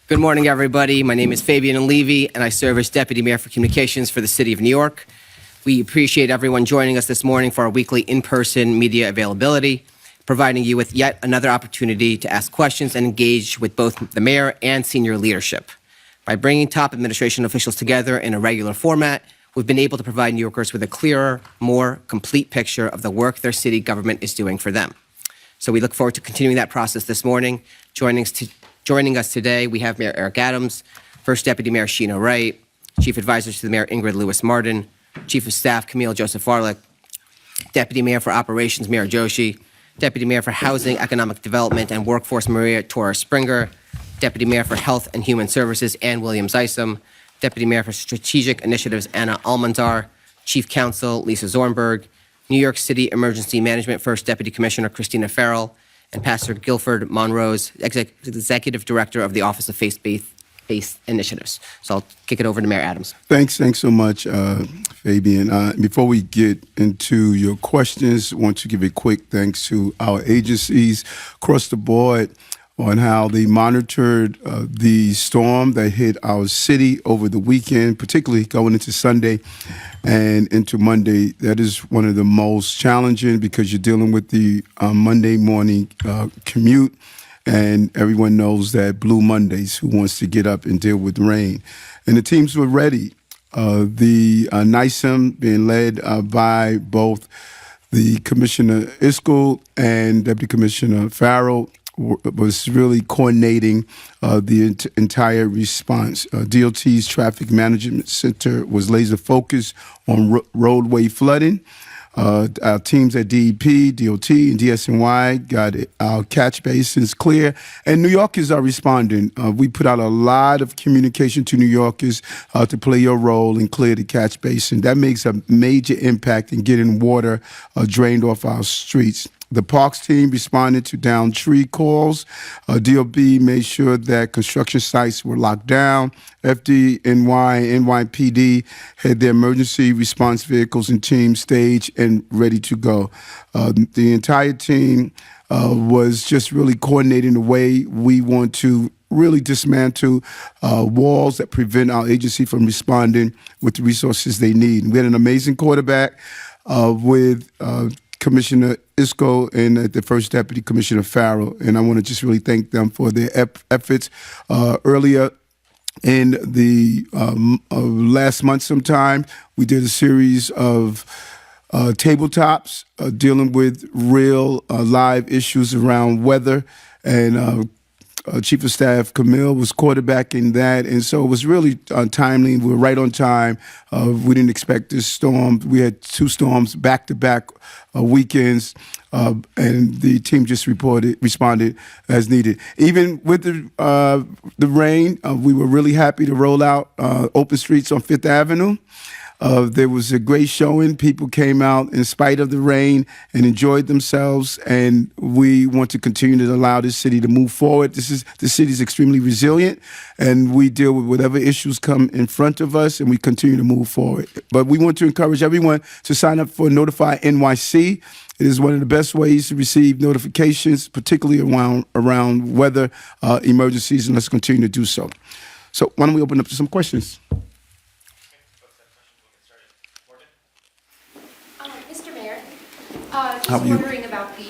Good morning, everybody. My name is Fabian Levy, and I serve as Deputy Mayor for Communications for the City of New York. We appreciate everyone joining us this morning for our weekly in-person media availability, providing you with yet another opportunity to ask questions and engage with both the mayor and senior leadership. By bringing top administration officials together in a regular format, we've been able to provide New Yorkers with a clearer, more complete picture of the work their city government is doing for them. So we look forward to continuing that process this morning. Joining us today, we have Mayor Eric Adams, First Deputy Mayor Sheena Wright, Chief Advisors to the Mayor Ingrid Lewis-Martin, Chief of Staff Camille Joseph-Arlick, Deputy Mayor for Operations Mayor Joshi, Deputy Mayor for Housing, Economic Development, and Workforce Maria Torres-Springer, Deputy Mayor for Health and Human Services Ann Williams-Isom, Deputy Mayor for Strategic Initiatives Anna Almanzar, Chief Counsel Lisa Zornberg, New York City Emergency Management First Deputy Commissioner Christina Farrell, and Pastor Guilford Monrose, Executive Director of the Office of Faith-Based Initiatives. So I'll kick it over to Mayor Adams. Thanks so much, Fabian. Before we get into your questions, I want to give a quick thanks to our agencies across the board on how they monitored the storm that hit our city over the weekend, particularly going into Sunday and into Monday. That is one of the most challenging because you're dealing with the Monday morning commute, and everyone knows that Blue Mondays, who wants to get up and deal with rain. And the teams were ready. The NYCM being led by both the Commissioner Iskel and Deputy Commissioner Farrell was really coordinating the entire response. DOT's Traffic Management Center was laser focused on roadway flooding. Our teams at DEP, DOT, and DSNY got our catch basins clear, and New Yorkers are responding. We put out a lot of communication to New Yorkers to play your role and clear the catch basin. That makes a major impact in getting water drained off our streets. The Parks team responded to downed tree calls. DOB made sure that construction sites were locked down. FDNY, NYPD had their emergency response vehicles and teams staged and ready to go. The entire team was just really coordinating the way we want to really dismantle walls that prevent our agency from responding with the resources they need. We had an amazing quarterback with Commissioner Isco and the First Deputy Commissioner Farrell, and I want to just really thank them for their efforts. Earlier in the last month sometime, we did a series of tabletops dealing with real live issues around weather, and Chief of Staff Camille was quarterbacking that, and so it was really timely. We were right on time. We didn't expect this storm. We had two storms back-to-back weekends, and the team just responded as needed. Even with the rain, we were really happy to roll out open streets on Fifth Avenue. There was a great showing. People came out in spite of the rain and enjoyed themselves, and we want to continue to allow this city to move forward. The city is extremely resilient, and we deal with whatever issues come in front of us, and we continue to move forward. But we want to encourage everyone to sign up for Notify NYC. It is one of the best ways to receive notifications, particularly around weather emergencies, and let's continue to do so. So why don't we open up to some questions? Just wondering about the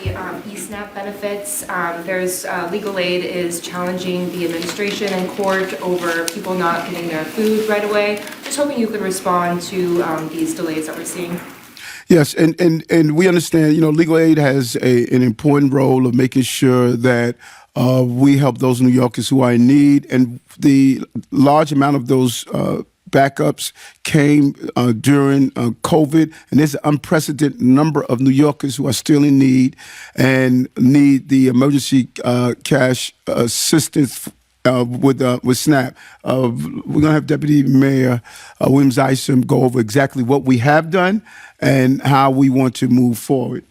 eSNAP benefits. There's legal aid is challenging the administration and court over people not getting their food right away. Just hoping you could respond to these delays that we're seeing. Yes, and we understand, legal aid has an important role of making sure that we help those New Yorkers who are in need, and the large amount of those backups came during COVID, and there's an unprecedented number of New Yorkers who are still in need and need the emergency cash assistance with SNAP. We're going to have Deputy Mayor Williams-Isom go over exactly what we have done and how we want to move forward.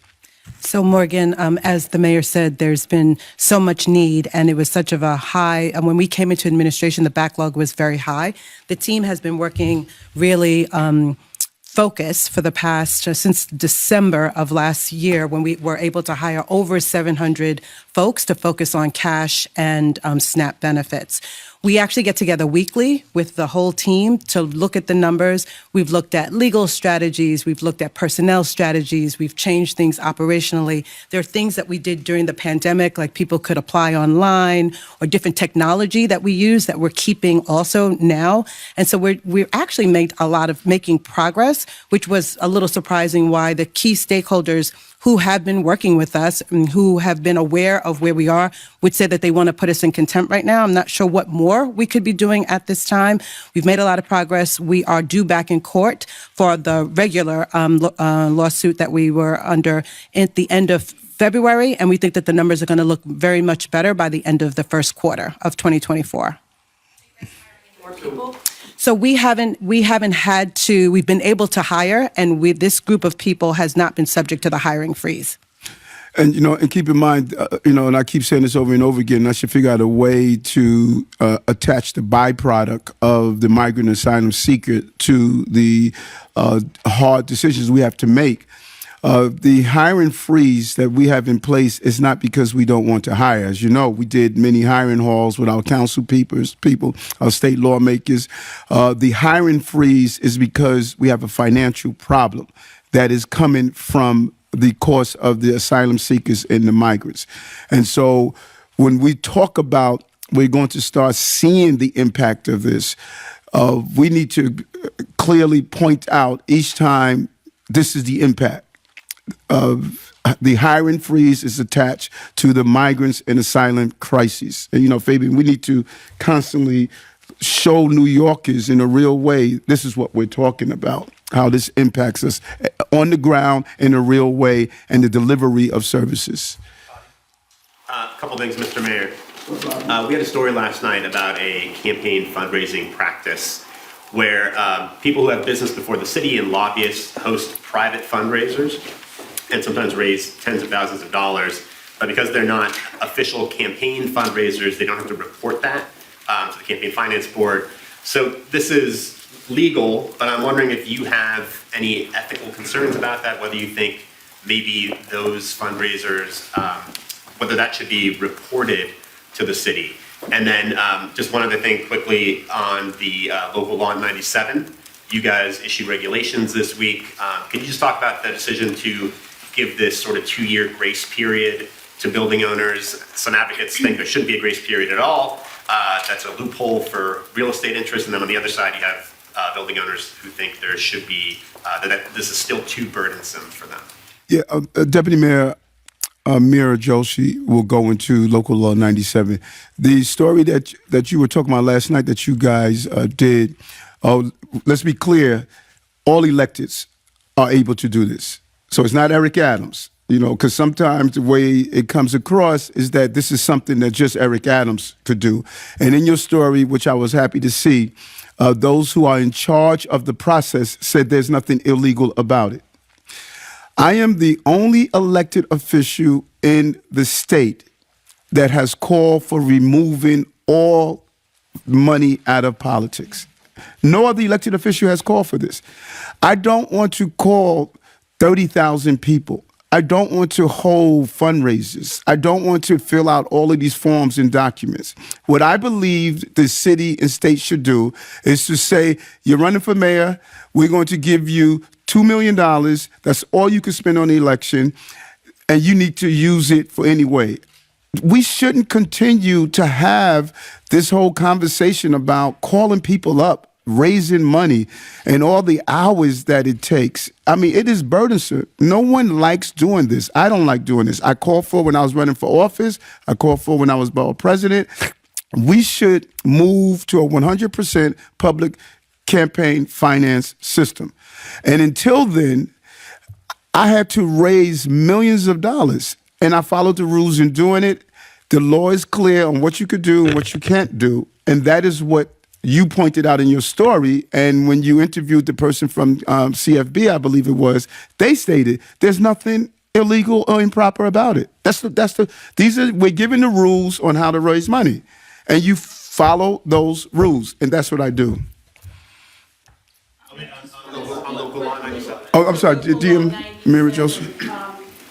So Morgan, as the mayor said, there's been so much need, and it was such of a high, when we came into administration, the backlog was very high. The team has been working really focused for the past, since December of last year, when we were able to hire over 700 folks to focus on cash and SNAP benefits. We actually get together weekly with the whole team to look at the numbers. We've looked at legal strategies. We've looked at personnel strategies. We've changed things operationally. There are things that we did during the pandemic, like people could apply online, or different technology that we use that we're keeping also now. And so we're actually made a lot of making progress, which was a little surprising why the key stakeholders who have been working with us and who have been aware of where we are would say that they want to put us in contempt right now. I'm not sure what more we could be doing at this time. We've made a lot of progress. We are due back in court for the regular lawsuit that we were under at the end of February, and we think that the numbers are going to look very much better by the end of the first quarter of 2024. More people? So we've been able to hire, and this group of people has not been subject to the hiring freeze. And, and keep in mind, and I keep saying this over and over again, I should figure out a way to attach the byproduct of the migrant asylum seeker to the hard decisions we have to make. The hiring freeze that we have in place is not because we don't want to hire. As you know, we did many hiring halls with our council people, our state lawmakers. The hiring freeze is because we have a financial problem that is coming from the course of the asylum seekers and the migrants. And so when we talk about we're going to start seeing the impact of this, we need to clearly point out each time this is the impact. The hiring freeze is attached to the migrants and asylum crises. And, Fabian, we need to constantly show New Yorkers in a real way, this is what we're talking about, how this impacts us on the ground in a real way and the delivery of services. A couple things, Mr. Mayor. We had a story last night about a campaign fundraising practice where people who have business before the city and lobbyists host private fundraisers and sometimes raise tens of thousands of dollars. But because they're not official campaign fundraisers, they don't have to report that to the Campaign Finance Board. So this is legal, but I'm wondering if you have any ethical concerns about that, whether you think maybe those fundraisers, whether that should be reported to the city. And then just one other thing quickly on the local law 97. You guys issued regulations this week. Can you just talk about the decision to give this sort of 2-year grace period to building owners? Some advocates think there shouldn't be a grace period at all. That's a loophole for real estate interests. And then on the other side, you have building owners who think there should be, that this is still too burdensome for them. Yeah, Deputy Mayor Mira Joshi will go into local law 97. The story that you were talking about last night that you guys did, let's be clear, all electeds are able to do this. So it's not Eric Adams, because sometimes the way it comes across is that this is something that just Eric Adams could do. And in your story, which I was happy to see, those who are in charge of the process said there's nothing illegal about it. I am the only elected official in the state that has called for removing all money out of politics. No other elected official has called for this. I don't want to call 30,000 people. I don't want to hold fundraisers. I don't want to fill out all of these forms and documents. What I believe the city and state should do is to say, you're running for mayor, we're going to give you $2 million. That's all you can spend on the election, and you need to use it for any way. We shouldn't continue to have this whole conversation about calling people up, raising money, and all the hours that it takes. I mean, it is burdensome. No one likes doing this. I don't like doing this. I called for when I was running for office. I called for when I was borough president. We should move to a 100% public campaign finance system. And until then, I had to raise millions of dollars, and I followed the rules in doing it. The law is clear on what you could do and what you can't do, and that is what you pointed out in your story. And when you interviewed the person from CFB, I believe it was, they stated there's nothing illegal or improper about it. We're given the rules on how to raise money, and you follow those rules, and that's what I do. On local law 97. Oh, I'm sorry, DM Mira Joseph.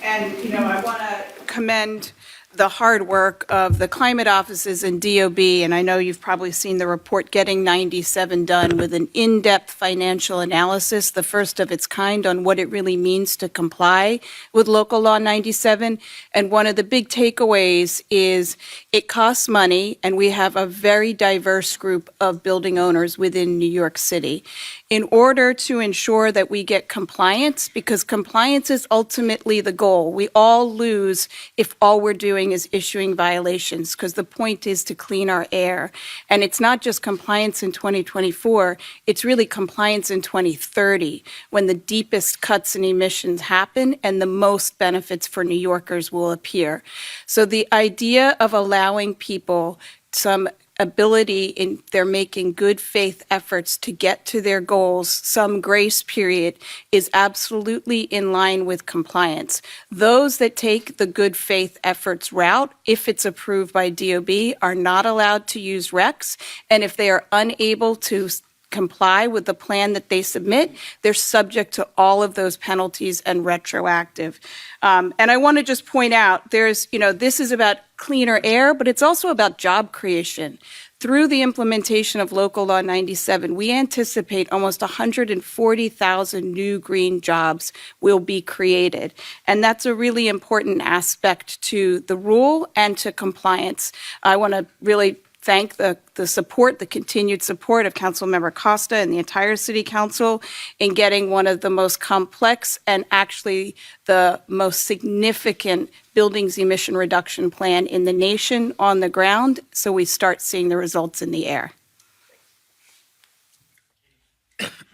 And, I want to commend the hard work of the climate offices and DOB, and I know you've probably seen the report, Getting 97 Done, with an in-depth financial analysis, the first of its kind, on what it really means to comply with Local Law 97. And one of the big takeaways is it costs money, and we have a very diverse group of building owners within New York City. In order to ensure that we get compliance, because compliance is ultimately the goal. We all lose if all we're doing is issuing violations, because the point is to clean our air. And it's not just compliance in 2024, it's really compliance in 2030, when the deepest cuts in emissions happen and the most benefits for New Yorkers will appear. So the idea of allowing people some ability in they're making good faith efforts to get to their goals, some grace period, is absolutely in line with compliance. Those that take the good faith efforts route, if it's approved by DOB, are not allowed to use RECs, and if they are unable to comply with the plan that they submit, they're subject to all of those penalties and retroactive. And I want to just point out, this is about cleaner air, but it's also about job creation. Through the implementation of Local Law 97, we anticipate almost 140,000 new green jobs will be created. And that's a really important aspect to the rule and to compliance. I want to really thank the support, the continued support of Councilmember Costa and the entire City Council in getting one of the most complex and actually the most significant buildings emission reduction plan in the nation on the ground, so we start seeing the results in the air.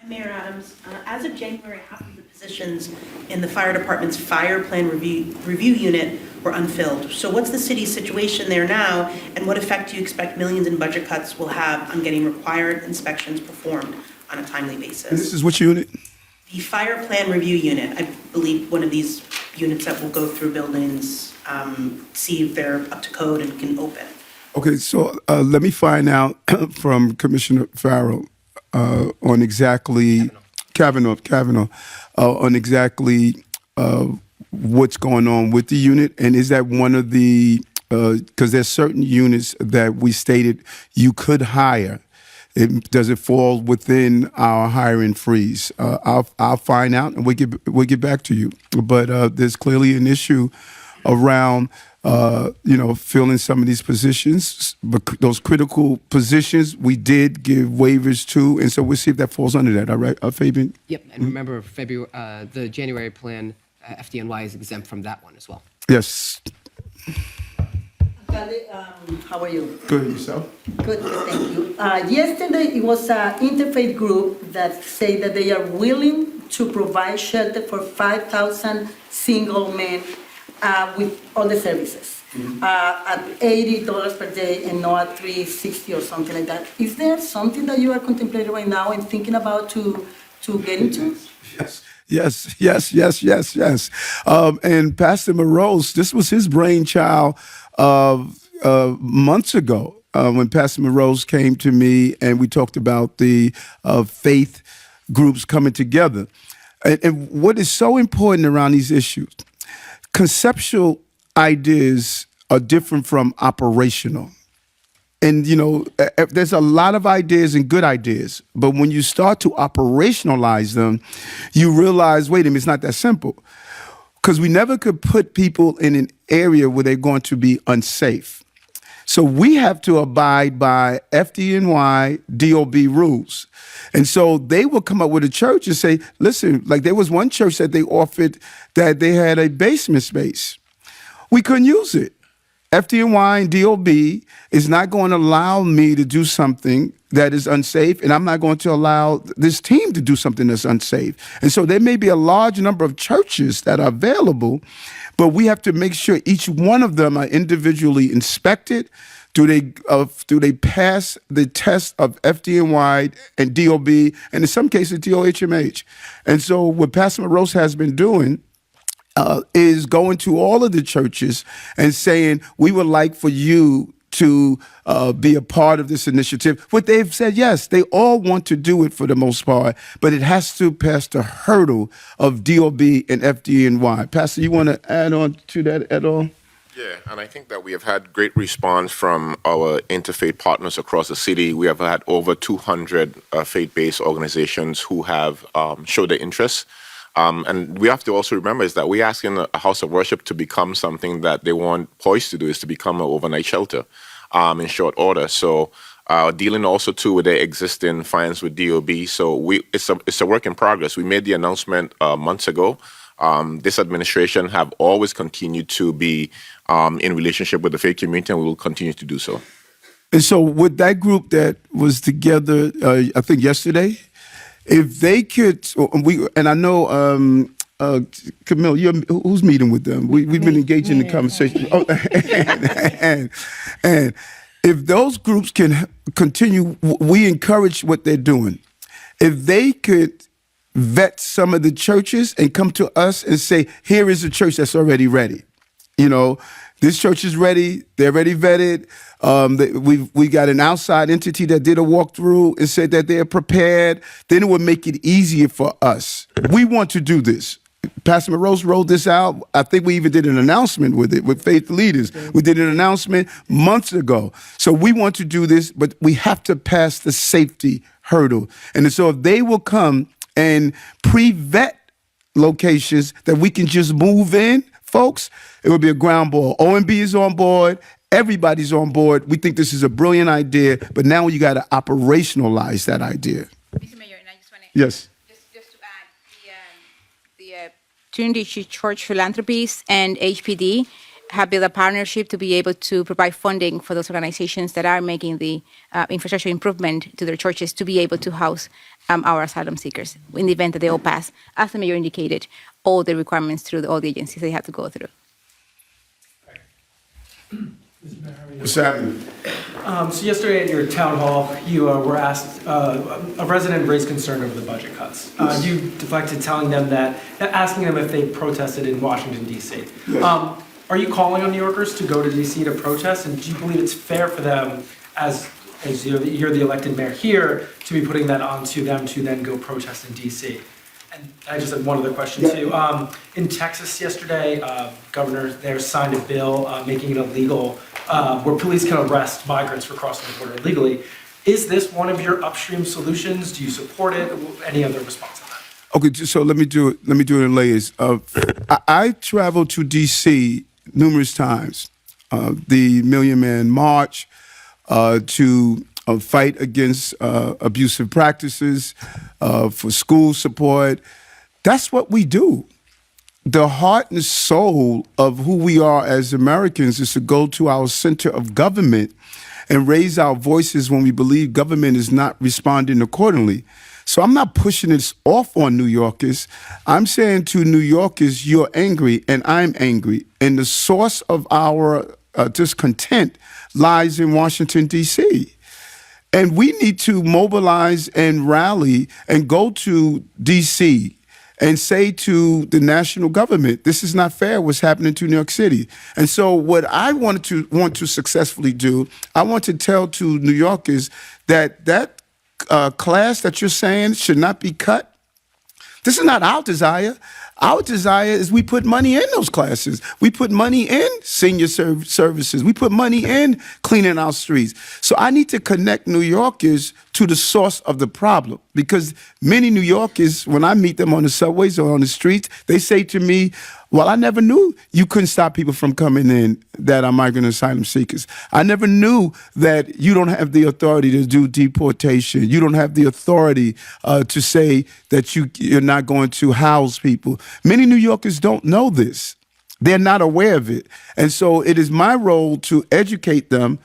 Mayor Adams, as of January, half of the positions in the fire department's fire plan review unit were unfilled. So what's the city's situation there now, and what effect do you expect millions in budget cuts will have on getting required inspections performed on a timely basis? And this is which unit? The fire plan review unit, I believe one of these units that will go through buildings, see if they're up to code and can open. Okay, so let me find out from Commissioner Farrell on exactly Kavanaugh on exactly what's going on with the unit, and is that one of the because there's certain units that we stated you could hire. Does it fall within our hiring freeze? I'll find out and we'll get back to you. But there's clearly an issue around filling some of these positions, but those critical positions we did give waivers to, and so we'll see if that falls under that. All right, Fabian? Yep, and remember, the January plan, FDNY is exempt from that one as well. Yes. How are you? Good, yourself? Good, thank you. Yesterday, it was an interfaith group that say that they are willing to provide shelter for 5,000 single men with all the services at $80 per day and not at $360 or something like that. Is there something that you are contemplating right now and thinking about to get into? Yes. And Pastor Morose, this was his brainchild months ago when Pastor Morose came to me and we talked about the faith groups coming together. And what is so important around these issues, conceptual ideas are different from operational. And, there's a lot of ideas and good ideas, but when you start to operationalize them, you realize, wait a minute, it's not that simple. Because we never could put people in an area where they're going to be unsafe. So we have to abide by FDNY, DOB rules. And so they will come up with a church and say, listen, like there was one church that they offered that they had a basement space. We couldn't use it. FDNY and DOB is not going to allow me to do something that is unsafe, and I'm not going to allow this team to do something that's unsafe. And so there may be a large number of churches that are available, but we have to make sure each one of them are individually inspected. Do they pass the test of FDNY and DOB, and in some cases DOHMH? And so what Pastor Morose has been doing is going to all of the churches and saying, we would like for you to be a part of this initiative. But they've said, yes, they all want to do it for the most part, but it has to pass the hurdle of DOB and FDNY. Pastor, you want to add on to that at all? Yeah, and I think that we have had great response from our interfaith partners across the city. We have had over 200 faith-based organizations who have showed their interest. And we have to also remember is that we're asking a house of worship to become something that they want Poise to do, is to become an overnight shelter in short order. So dealing also too with the existing fines with DOB. So it's a work in progress. We made the announcement months ago. This administration have always continued to be in relationship with the faith community, and we will continue to do so. And so with that group that was together, I think yesterday, if they could, and I know, Camille, who's meeting with them? We've been engaged in the conversation. Oh, and if those groups can continue, we encourage what they're doing. If they could vet some of the churches and come to us and say, here is a church that's already ready. You know, this church is ready. They're already vetted. We got an outside entity that did a walkthrough and said that they're prepared. Then it would make it easier for us. We want to do this. Pastor Morose rolled this out. I think we even did an announcement with it, with faith leaders. We did an announcement months ago. So we want to do this, but we have to pass the safety hurdle. And so if they will come and pre-vet locations that we can just move in, folks, it would be a ground ball. OMB is on board. Everybody's on board. We think this is a brilliant idea, but now you got to operationalize that idea. Mr. Mayor, and I just want to Yes. just to add the Trinity Church Philanthropies and HPD have built a partnership to be able to provide funding for those organizations that are making the infrastructure improvement to their churches to be able to house our asylum seekers in the event that they all pass, as the mayor indicated, all the requirements through all the agencies they have to go through. What's happening? So yesterday at your town hall, you were asked, a resident raised concern over the budget cuts. You deflected telling them that, asking them if they protested in Washington, D.C. Yes. Are you calling on New Yorkers to go to D.C. to protest? And do you believe it's fair for them, as you're the elected mayor here, to be putting that onto them to then go protest in D.C.? And I just had one other question too. In Texas yesterday, governor there signed a bill making it illegal where police can arrest migrants for crossing the border illegally. Is this one of your upstream solutions? Do you support it? Any other response to that? Okay, so let me do it in layers. I traveled to D.C. numerous times. The Million Man March to fight against abusive practices, for school support. That's what we do. The heart and soul of who we are as Americans is to go to our center of government and raise our voices when we believe government is not responding accordingly. So I'm not pushing this off on New Yorkers. I'm saying to New Yorkers, you're angry and I'm angry. And the source of our discontent lies in Washington, D.C. And we need to mobilize and rally and go to D.C. and say to the national government, this is not fair what's happening to New York City. And so what I want to successfully do, I want to tell to New Yorkers that class that you're saying should not be cut. This is not our desire. Our desire is we put money in those classes. We put money in senior services. We put money in cleaning our streets. So I need to connect New Yorkers to the source of the problem, because many New Yorkers, when I meet them on the subways or on the streets, they say to me, well, I never knew you couldn't stop people from coming in that are migrant asylum seekers. I never knew that you don't have the authority to do deportation. You don't have the authority to say that you're not going to house people. Many New Yorkers don't know this. They're not aware of it. And so it is my role to educate them.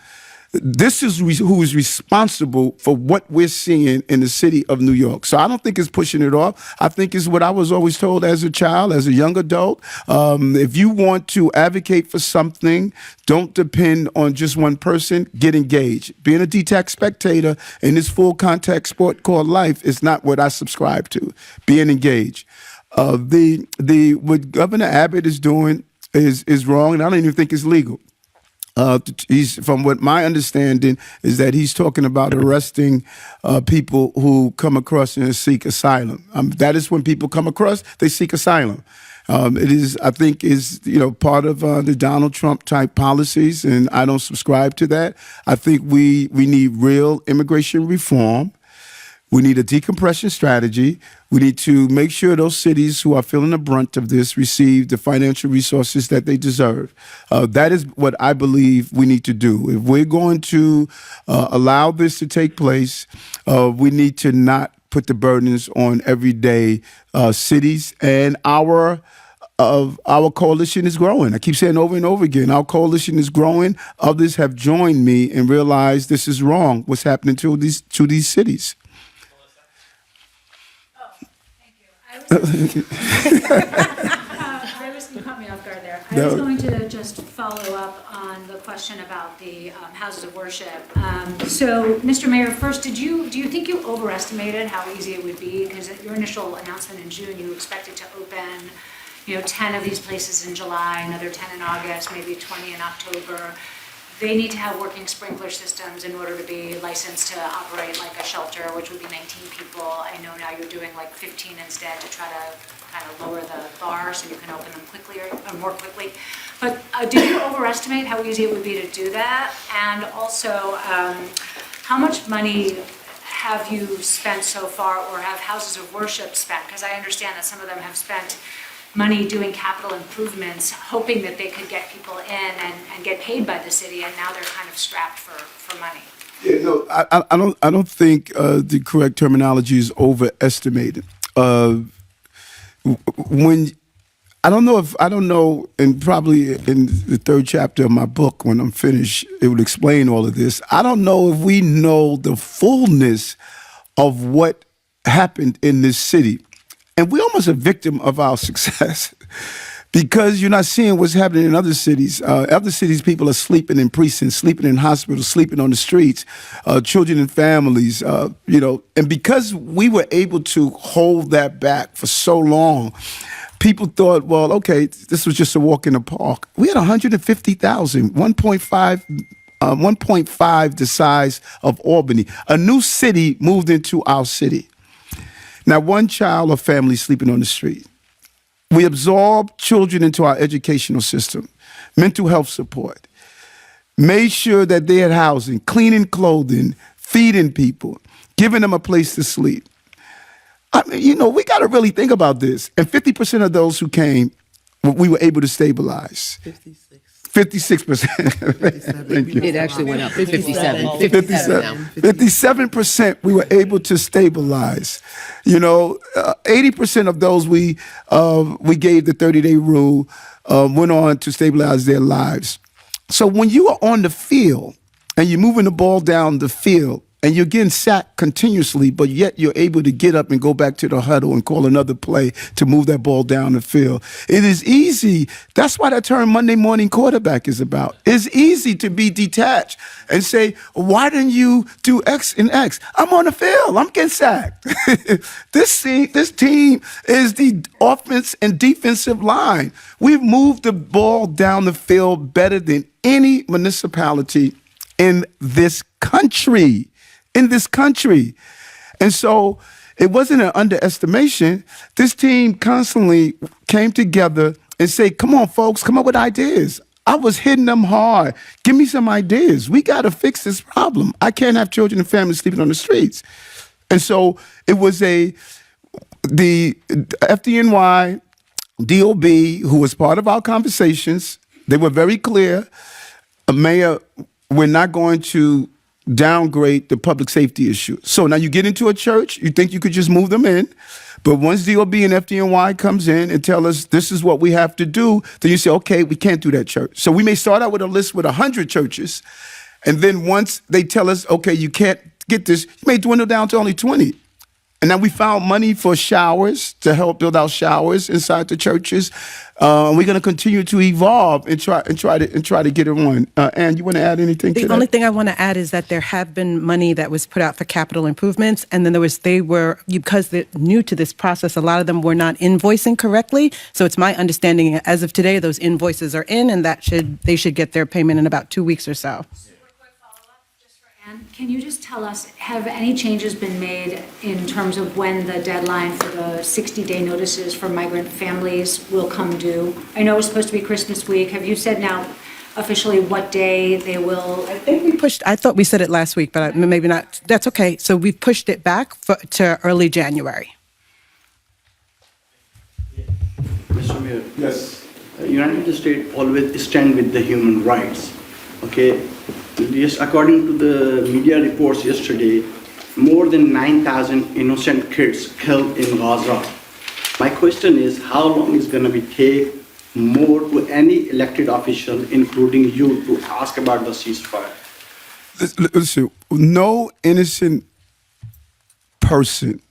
This is who is responsible for what we're seeing in the city of New York. So I don't think it's pushing it off. I think it's what I was always told as a child, as a young adult. If you want to advocate for something, don't depend on just one person. Get engaged. Being a detached spectator in this full contact sport called life is not what I subscribe to. Being engaged. What Governor Abbott is doing is wrong, and I don't even think it's legal. From what my understanding is that he's talking about arresting people who come across and seek asylum. That is when people come across, they seek asylum. It is, I think, is part of the Donald Trump type policies, and I don't subscribe to that. I think we need real immigration reform. We need a decompression strategy. We need to make sure those cities who are feeling the brunt of this receive the financial resources that they deserve. That is what I believe we need to do. If we're going to allow this to take place, we need to not put the burdens on everyday cities. And our coalition is growing. I keep saying over and over again, our coalition is growing. Others have joined me and realized this is wrong, what's happening to these cities. I was, you caught me off guard there. I was going to just follow up on the question about the houses of worship. So, Mr. Mayor, first, do you think you overestimated how easy it would be? Because at your initial announcement in June, you expected to open, 10 of these places in July, another 10 in August, maybe 20 in October. They need to have working sprinkler systems in order to be licensed to operate like a shelter, which would be 19 people. I know now you're doing like 15 instead to try to kind of lower the bar so you can open them quickly or more quickly. But did you overestimate how easy it would be to do that? And also, how much money have you spent so far, or have houses of worship spent? Because I understand that some of them have spent money doing capital improvements, hoping that they could get people in and get paid by the city, and now they're kind of strapped for money. Yeah, no, I don't think the correct terminology is overestimated. I don't know, and probably in the third chapter of my book, when I'm finished, it would explain all of this. I don't know if we know the fullness of what happened in this city. And we're almost a victim of our success because you're not seeing what's happening in other cities. Other cities, people are sleeping in precincts, sleeping in hospitals, sleeping on the streets, children and families, And because we were able to hold that back for so long, people thought, well, okay, this was just a walk in the park. We had 150,000, 1.5 the size of Albany. A new city moved into our city. Now, one child or family sleeping on the street. We absorbed children into our educational system, mental health support, made sure that they had housing, cleaning clothing, feeding people, giving them a place to sleep. I mean, we got to really think about this. And 50% of those who came, we were able to stabilize. 56%. Thank you. It actually went up to 57. 57 now. 57% we were able to stabilize. 80% of those we gave the 30-day rule went on to stabilize their lives. So when you are on the field and you're moving the ball down the field and you're getting sacked continuously, but yet you're able to get up and go back to the huddle and call another play to move that ball down the field. It is easy. That's why that term Monday morning quarterback is about. It's easy to be detached and say, why didn't you do X and X? I'm on the field. I'm getting sacked. This team is the offense and defensive line. We've moved the ball down the field better than any municipality in this country. And so it wasn't an underestimation. This team constantly came together and said, come on, folks, come up with ideas. I was hitting them hard. Give me some ideas. We got to fix this problem. I can't have children and families sleeping on the streets. And so it was the FDNY, DOB, who was part of our conversations. They were very clear. Mayor, we're not going to downgrade the public safety issue. So now you get into a church, you think you could just move them in, but once DOB and FDNY comes in and tell us this is what we have to do, then you say, okay, we can't do that church. So we may start out with a list with 100 churches, and then once they tell us, okay, you can't get this, you may dwindle down to only 20. And now we found money for showers to help build out showers inside the churches. We're going to continue to evolve and try to get it on. Ann, you want to add anything to that? The only thing I want to add is that there have been money that was put out for capital improvements, and then because they're new to this process, a lot of them were not invoicing correctly. So it's my understanding as of today, those invoices are in, and they should get their payment in about 2 weeks or so. Can you just tell us, have any changes been made in terms of when the deadline for the 60-day notices for migrant families will come due? I know it's supposed to be Christmas week. Have you said now officially what day they will? I thought we said it last week, but maybe not. That's okay. So we've pushed it back to early January. Mr. Mayor, Yes. United States always stand with the human rights. Okay, yes, according to the media reports yesterday, more than 9,000 innocent kids killed in Gaza. My question is, how long is going to be take more to any elected official, including you, to ask about the ceasefire? Listen, no innocent person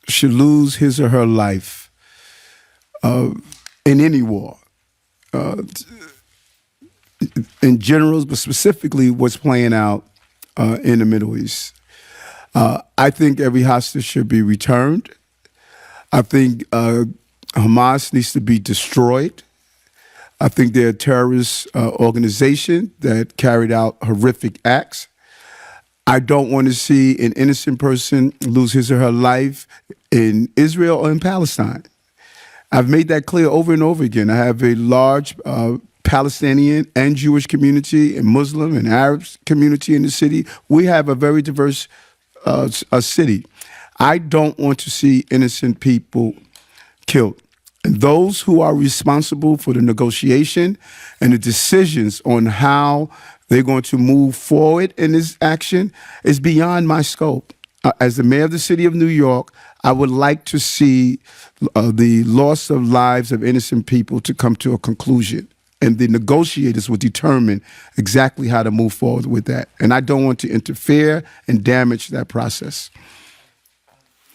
should lose his or her life in any war. In general, but specifically what's playing out in the Middle East. I think every hostage should be returned. I think Hamas needs to be destroyed. I think they're a terrorist organization that carried out horrific acts. I don't want to see an innocent person lose his or her life in Israel or in Palestine. I've made that clear over and over again. I have a large Palestinian and Jewish community and Muslim and Arab community in the city. We have a very diverse city. I don't want to see innocent people killed. And those who are responsible for the negotiation and the decisions on how they're going to move forward in this action is beyond my scope. As the mayor of the city of New York, I would like to see the loss of lives of innocent people to come to a conclusion. And the negotiators will determine exactly how to move forward with that. And I don't want to interfere and damage that process.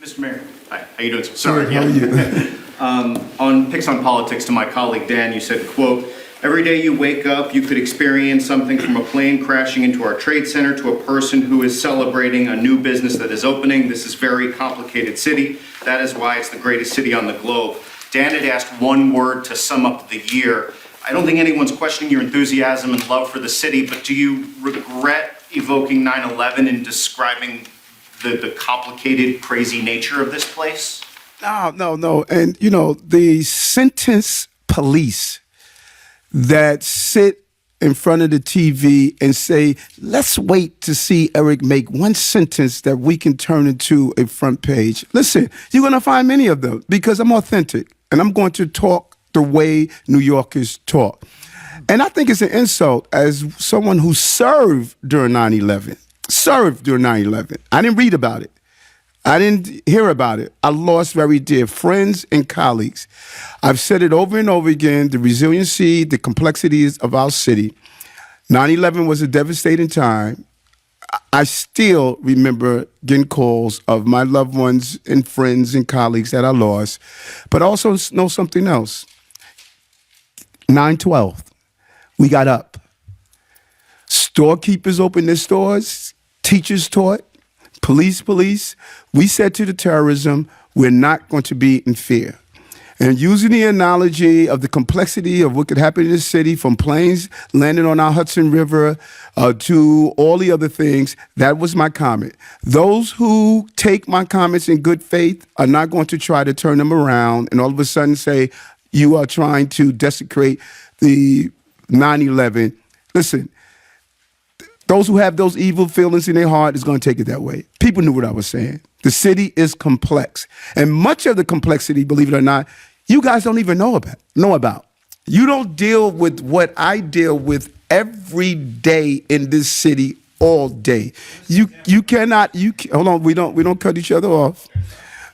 Mr. Mayor. Hi, how you doing? Sorry. How are you? On Picks on Politics, to my colleague Dan, you said, quote, "Every day you wake up, you could experience something from a plane crashing into our trade center to a person who is celebrating a new business that is opening. This is a very complicated city. That is why it's the greatest city on the globe." Dan had asked one word to sum up the year. I don't think anyone's questioning your enthusiasm and love for the city, but do you regret evoking 9/11 and describing the complicated, crazy nature of this place? No. And, you know, the sentence police that sit in front of the TV and say, let's wait to see Eric make one sentence that we can turn into a front page. Listen, you're going to find many of them because I'm authentic and I'm going to talk the way New Yorkers talk. And I think it's an insult as someone who served during 9/11. I didn't read about it. I didn't hear about it. I lost very dear friends and colleagues. I've said it over and over again, the resiliency, the complexities of our city. 9/11 was a devastating time. I still remember getting calls of my loved ones and friends and colleagues that I lost, but also know something else. 9/12, we got up. Storekeepers opened their stores, teachers taught, police. We said to the terrorism, we're not going to be in fear. And using the analogy of the complexity of what could happen in this city, from planes landing on our Hudson River to all the other things, that was my comment. Those who take my comments in good faith are not going to try to turn them around and all of a sudden say, you are trying to desecrate the 9/11. Listen, those who have those evil feelings in their heart is going to take it that way. People knew what I was saying. The city is complex. And much of the complexity, believe it or not, you guys don't even know about. You don't deal with what I deal with every day in this city all day. You cannot, hold on, we don't cut each other off.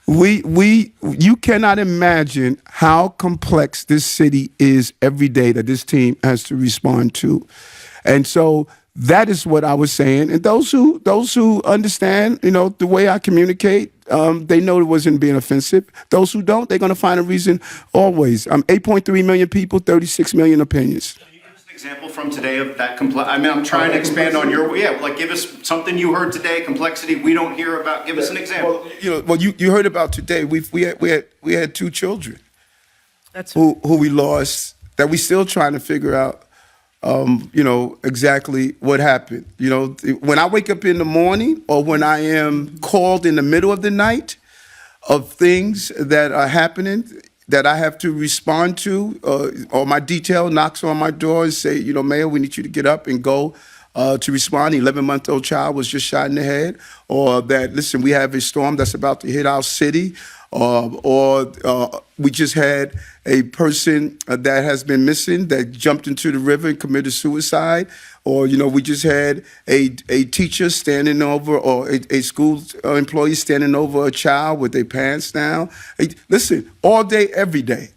You cannot imagine how complex this city is every day that this team has to respond to. And so that is what I was saying. And those who understand, you know, the way I communicate, they know it wasn't being offensive. Those who don't, they're going to find a reason always. 8.3 million people, 36 million opinions. Can you give us an example from today of that I mean, I'm trying to expand on your, give us something you heard today, complexity we don't hear about. Give us an example. You heard about today. We had two children who we lost that we still trying to figure out exactly what happened. When I wake up in the morning or when I am called in the middle of the night of things that are happening that I have to respond to, or my detail knocks on my door and say, Mayor, we need you to get up and go to respond. An 11-month-old child was just shot in the head, or that, listen, we have a storm that's about to hit our city, or we just had a person that has been missing that jumped into the river and committed suicide, or we just had a teacher standing over, or a school employee standing over a child with their pants down. Listen, all day, every day,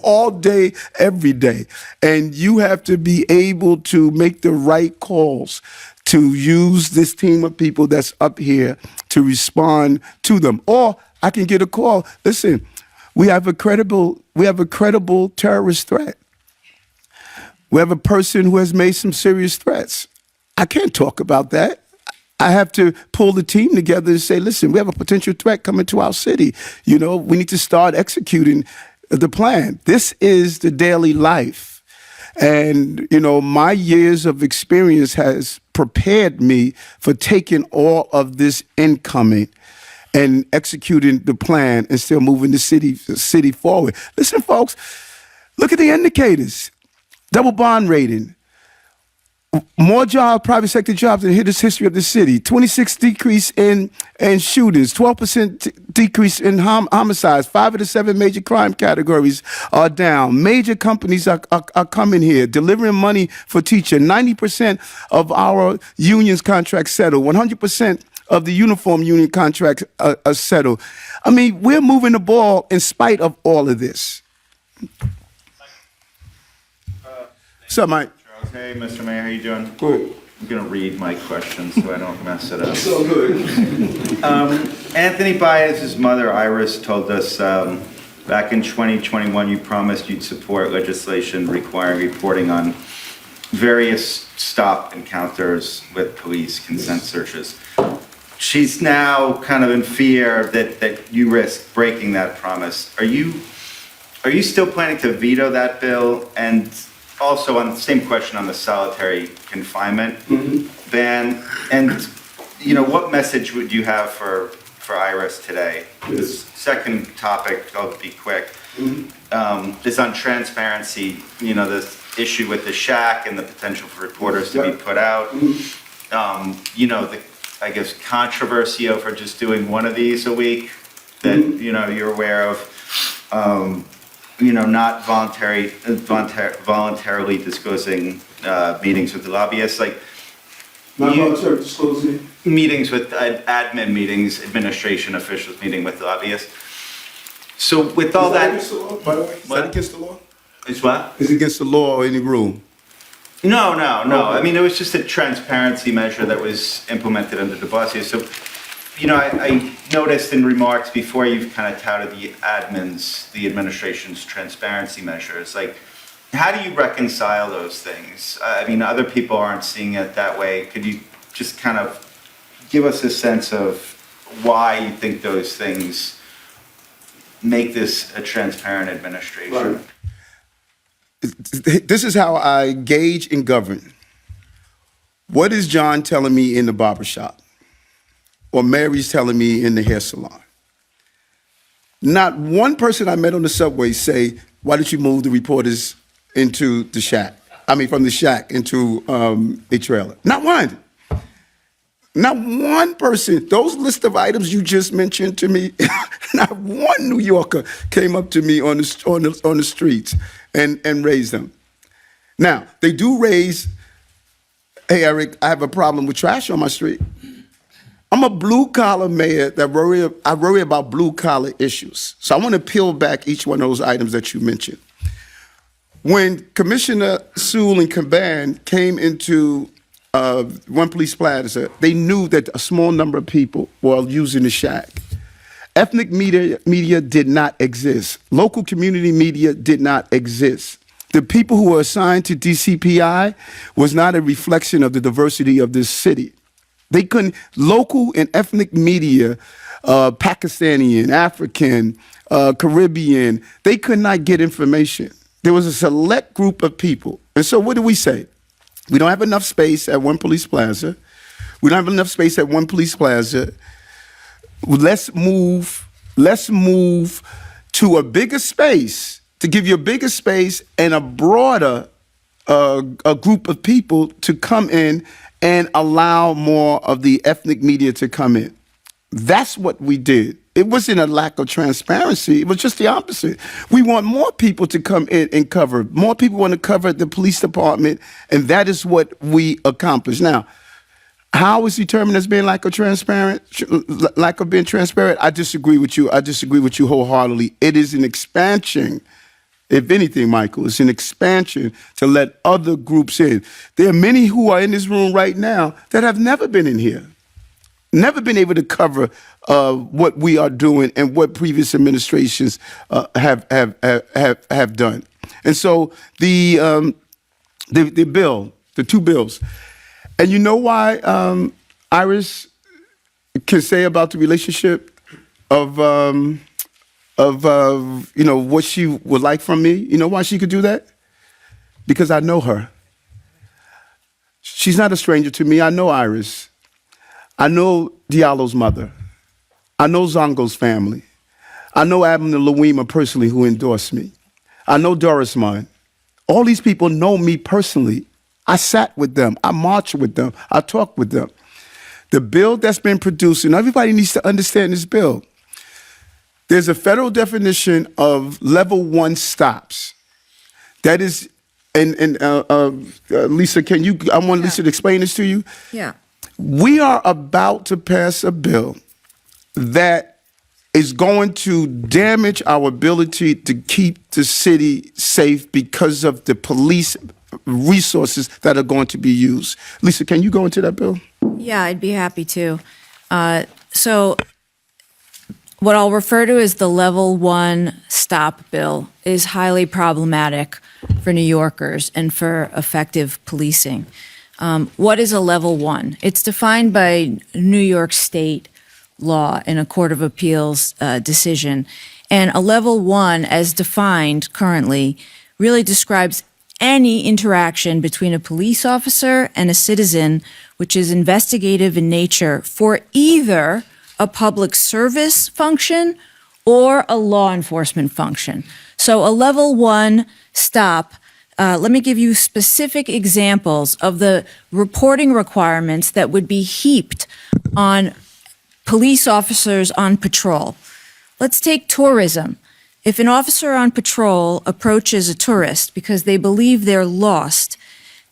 all day, every day, and you have to be able to make the right calls to use this team of people that's up here to respond to them. Or I can get a call. Listen, we have a credible terrorist threat. We have a person who has made some serious threats. I can't talk about that. I have to pull the team together and say, listen, we have a potential threat coming to our city. We need to start executing the plan. This is the daily life. And, my years of experience has prepared me for taking all of this incoming and executing the plan and still moving the city forward. Listen, folks, look at the indicators. Double bond rating, more private sector jobs in the history of the city, 26% decrease in shootings, 12% decrease in homicides, 5 of the 7 major crime categories are down. Major companies are coming here, delivering money for teachers. 90% of our unions contracts settled, 100% of the uniform union contracts are settled. I mean, we're moving the ball in spite of all of this. What's up, Mike? Charles, hey, Mr. Mayor, how you doing? Good. I'm gonna read my questions so I don't mess it up. So good. Anthony Baez's mother, Iris, told us back in 2021 you promised you'd support legislation requiring reporting on various stop encounters with police consent searches. She's now kind of in fear that you risk breaking that promise. Are you still planning to veto that bill? And also on the same question on the solitary confinement ban, and what message would you have for Iris today? This second topic, I'll be quick, is on transparency. This issue with the shack and the potential for reporters to be put out. I guess controversy over just doing one of these a week that you're aware of. Not voluntarily disclosing meetings with the lobbyists, Not voluntarily disclosing? Meetings with admin meetings, administration officials meeting with the lobbyists. So with all that, Is that against the law, by the way? Is that against the law? It's what? Is it against the law or any rule? No. I mean, it was just a transparency measure that was implemented under de Blasio. So, I noticed in remarks before you've kind of touted the administration's transparency measures. Like, how do you reconcile those things? I mean, other people aren't seeing it that way. Could you just kind of give us a sense of why you think those things make this a transparent administration? Right. This is how I gauge and govern. What is John telling me in the barbershop? Or Mary's telling me in the hair salon? Not one person I met on the subway say, why did you move the reporters into the shack? I mean, from the shack into a trailer. Not one. Not one person. Those list of items you just mentioned to me, not one New Yorker came up to me on the streets and raised them. Now, they do raise, hey, Eric, I have a problem with trash on my street. I'm a blue-collar mayor I worry about blue-collar issues. So I want to peel back each one of those items that you mentioned. When Commissioner Sewell and Caban came into One Police Plaza, they knew that a small number of people were using the shack. Ethnic media did not exist. Local community media did not exist. The people who were assigned to DCPI was not a reflection of the diversity of this city. They couldn't, local and ethnic media, Pakistani, African, Caribbean, they could not get information. there was a select group of people. And so what do we say? We don't have enough space at one police plaza. We don't have enough space at one police plaza. Let's move to a bigger space, to give you a bigger space and a broader a group of people to come in and allow more of the ethnic media to come in. That's what we did. It wasn't a lack of transparency. It was just the opposite. We want more people to come in and cover. More people want to cover the police department, and that is what we accomplished. Now, how is determined as being lack of being transparent? I disagree with you. I disagree with you wholeheartedly. It is an expansion. If anything, Michael, it's an expansion to let other groups in. There are many who are in this room right now that have never been in here, never been able to cover what we are doing and what previous administrations have done. And so the bill, the two bills, and you know why Iris can say about the relationship of what she would like from me. You know why she could do that? Because I know her. She's not a stranger to me. I know Iris. I know Diallo's mother. I know Zongo's family. I know Abner Louima personally, who endorsed me. I know Doris Munn. All these people know me personally. I sat with them. I marched with them. I talked with them. The bill that's been produced, and everybody needs to understand this bill. There's a federal definition of level 1 stops. That is, and Lisa, I want Lisa to explain this to you. Yeah. We are about to pass a bill that is going to damage our ability to keep the city safe because of the police resources that are going to be used. Lisa, can you go into that bill? Yeah, I'd be happy to. So what I'll refer to as the level 1 stop bill is highly problematic for New Yorkers and for effective policing. What is a level 1? It's defined by New York State law in a Court of Appeals decision. And a level 1, as defined currently, really describes any interaction between a police officer and a citizen which is investigative in nature for either a public service function or a law enforcement function. So a level 1 stop, let me give you specific examples of the reporting requirements that would be heaped on police officers on patrol. Let's take tourism. If an officer on patrol approaches a tourist because they believe they're lost,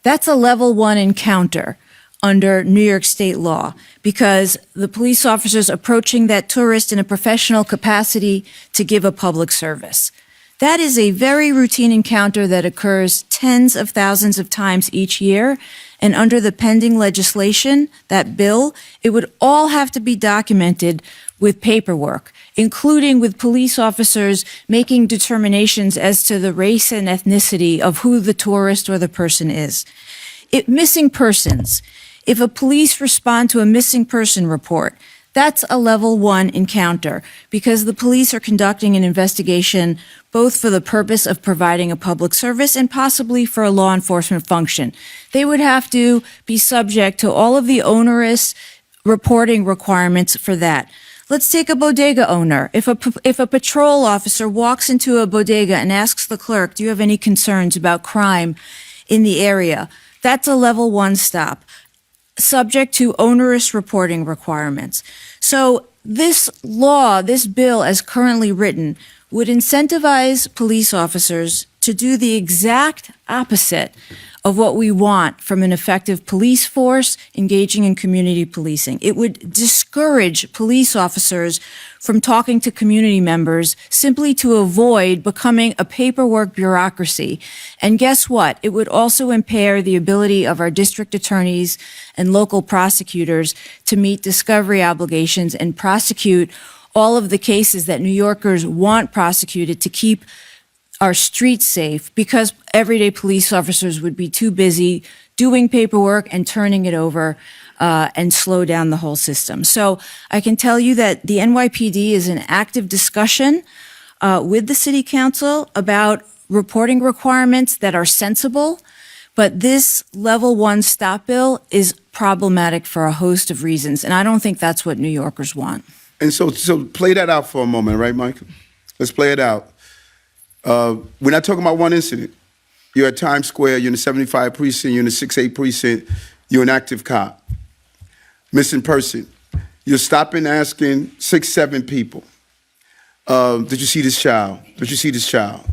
that's a level 1 encounter under New York State law, because the police officer's approaching that tourist in a professional capacity to give a public service. That is a very routine encounter that occurs tens of thousands of times each year, and under the pending legislation, that bill, it would all have to be documented with paperwork, including with police officers making determinations as to the race and ethnicity of who the tourist or the person is. Missing persons. If a police respond to a missing person report, that's a level 1 encounter because the police are conducting an investigation both for the purpose of providing a public service and possibly for a law enforcement function. They would have to be subject to all of the onerous reporting requirements for that. Let's take a bodega owner. If a patrol officer walks into a bodega and asks the clerk, do you have any concerns about crime in the area? That's a level 1 stop, subject to onerous reporting requirements. So this law, this bill as currently written, would incentivize police officers to do the exact opposite of what we want from an effective police force engaging in community policing. It would discourage police officers from talking to community members simply to avoid becoming a paperwork bureaucracy. And guess what? It would also impair the ability of our district attorneys and local prosecutors to meet discovery obligations and prosecute all of the cases that New Yorkers want prosecuted to keep our streets safe, because everyday police officers would be too busy doing paperwork and turning it over and slow down the whole system. So I can tell you that the NYPD is in active discussion with the city council about reporting requirements that are sensible, but this level 1 stop bill is problematic for a host of reasons, and I don't think that's what New Yorkers want. And so play that out for a moment, right, Michael? Let's play it out. We're not talking about one incident. You're at Times Square, you're in the 75 precinct, you're in the 68 precinct, you're an active cop. Missing person. You're stopping, asking 6, 7 people. Did you see this child? Did you see this child?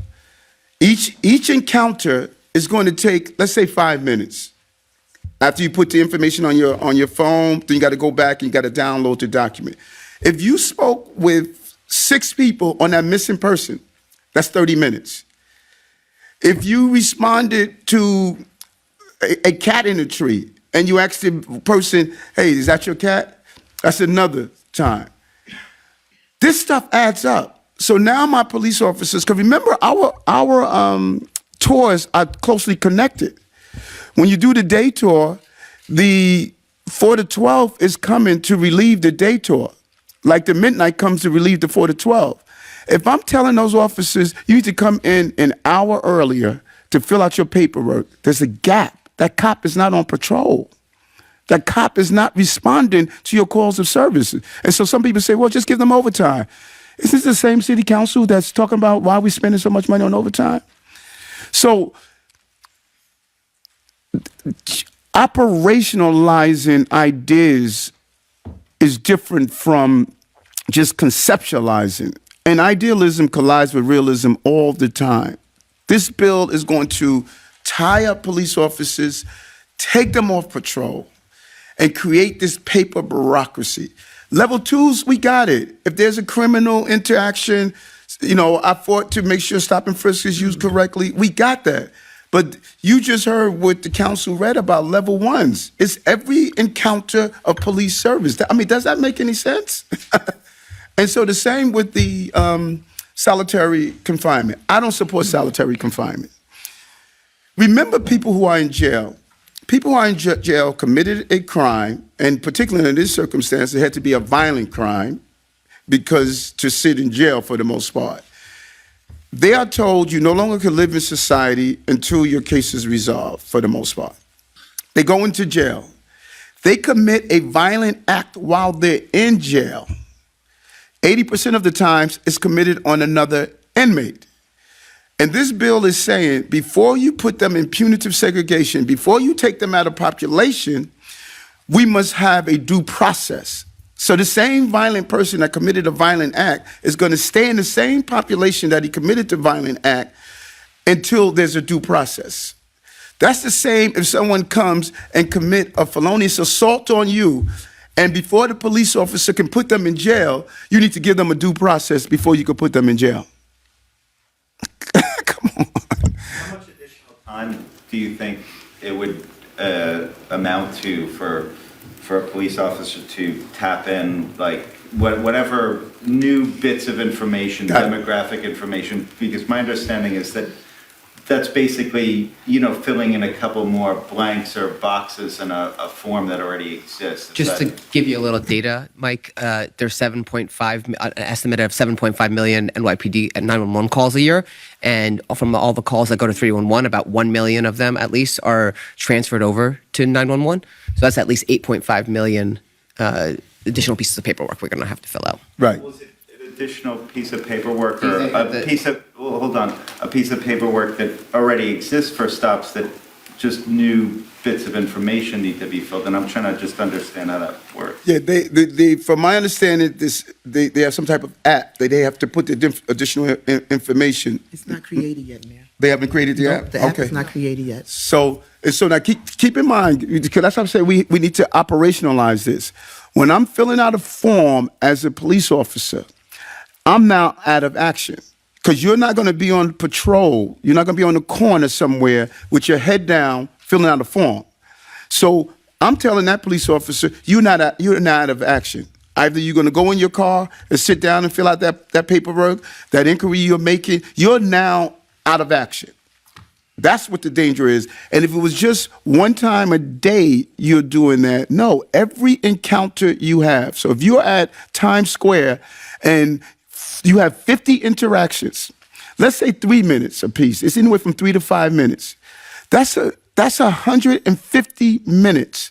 Each encounter is going to take, let's say, 5 minutes. After you put the information on your phone, then you got to go back and you got to download the document. If you spoke with 6 people on that missing person, that's 30 minutes. If you responded to a cat in a tree and you asked the person, hey, is that your cat? That's another time. This stuff adds up. So now my police officers, because remember our tours are closely connected. When you do the day tour, the 4 to 12 is coming to relieve the day tour, like the midnight comes to relieve the 4 to 12. If I'm telling those officers, you need to come in an hour earlier to fill out your paperwork, there's a gap. That cop is not on patrol. That cop is not responding to your calls of service. And so some people say, well, just give them overtime. Is this the same city council that's talking about why we're spending so much money on overtime? So operationalizing ideas is different from just conceptualizing. And idealism collides with realism all the time. This bill is going to tie up police officers, take them off patrol, and create this paper bureaucracy. Level 2s, we got it. If there's a criminal interaction, I fought to make sure stop and frisk is used correctly. We got that. But you just heard what the council read about level 1s. It's every encounter of police service. I mean, does that make any sense? And so the same with the solitary confinement. I don't support solitary confinement. Remember people who are in jail. People who are in jail committed a crime, and particularly in this circumstance, it had to be a violent crime because to sit in jail for the most part. They are told you no longer can live in society until your case is resolved for the most part. They go into jail. They commit a violent act while they're in jail. 80% of the times it's committed on another inmate. And this bill is saying before you put them in punitive segregation, before you take them out of population, we must have a due process. So the same violent person that committed a violent act is going to stay in the same population that he committed the violent act until there's a due process. That's the same if someone comes and commit a felonious assault on you, and before the police officer can put them in jail, you need to give them a due process before you can put them in jail. Come on. How much additional time do you think it would amount to for a police officer to tap in, like, whatever new bits of information, demographic information? Because my understanding is that that's basically, filling in a couple more blanks or boxes in a form that already exists. Just to give you a little data, Mike, there's an estimate of 7.5 million NYPD and 911 calls a year. And from all the calls that go to 311, about 1 million of them at least are transferred over to 911. So that's at least 8.5 million additional pieces of paperwork we're going to have to fill out. Right. Was it an additional piece of paperwork or a piece of paperwork that alrethey exist for stops that just new bits of information need to be filled in? I'm trying to just understand how that works. Yeah, they from my understanding, they have some type of app that they have to put the additional information. It's not created yet, Mayor. They haven't created the app? The app Okay. is not created yet. So now keep in mind, because that's what I'm saying, we need to operationalize this. When I'm filling out a form as a police officer, I'm now out of action. Because you're not going to be on patrol. You're not going to be on the corner somewhere with your head down filling out a form. So I'm telling that police officer, you're not out of action. Either you're going to go in your car and sit down and fill out that paperwork, that inquiry you're making, you're now out of action. That's what the danger is. And if it was just one time a day you're doing that, no, every encounter you have. So if you're at Times Square and You have 50 interactions. Let's say 3 minutes apiece. It's anywhere from 3 to 5 minutes. That's 150 minutes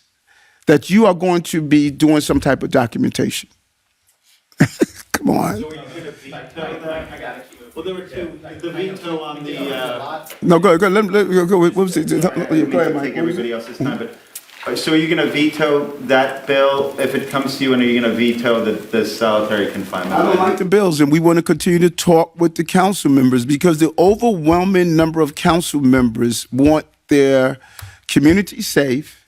that you are going to be doing some type of documentation. Come on. Well, there were two, the veto on the, No, go ahead. What was it? Go ahead, Mike. take everybody else's time, but, so are you gonna veto that bill if it comes to you, and are you gonna veto the solitary confinement? I don't like the bills, and we want to continue to talk with the council members because the overwhelming number of council members want their community safe.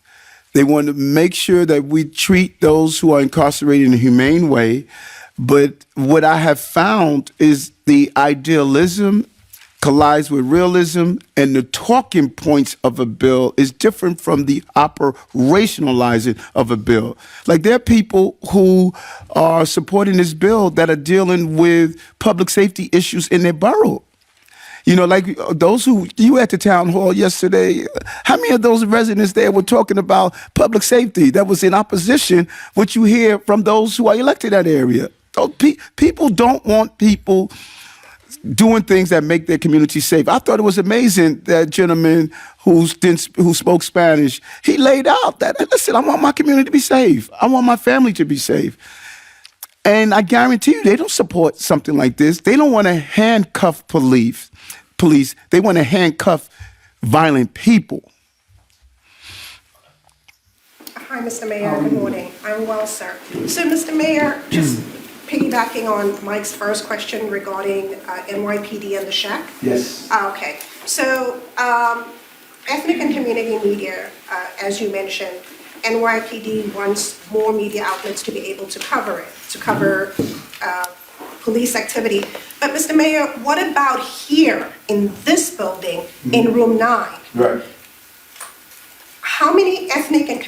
They want to make sure that we treat those who are incarcerated in a humane way. But what I have found is the idealism collides with realism, and the talking points of a bill is different from the operationalizing of a bill. Like there are people who are supporting this bill that are dealing with public safety issues in their borough. You know, like those who, you were at the town hall yesterday, how many of those residents there were talking about public safety that was in opposition, what you hear from those who are elected that area? Those people don't want people doing things that make their community safe. I thought it was amazing that gentleman who spoke Spanish, he laid out that, listen, I want my community to be safe. I want my family to be safe. And I guarantee you, they don't support something like this. They don't want to handcuff police. They want to handcuff violent people. Hi, Mr. Mayor. Good morning. I'm well, sir. So, Mr. Mayor, just piggybacking on Mike's first question regarding NYPD and the shack. Yes. Okay. So, ethnic and community media, as you mentioned, NYPD wants more media outlets to be able to cover it, to cover police activity. But, Mr. Mayor, what about here in this building in room 9? Right. How many ethnic and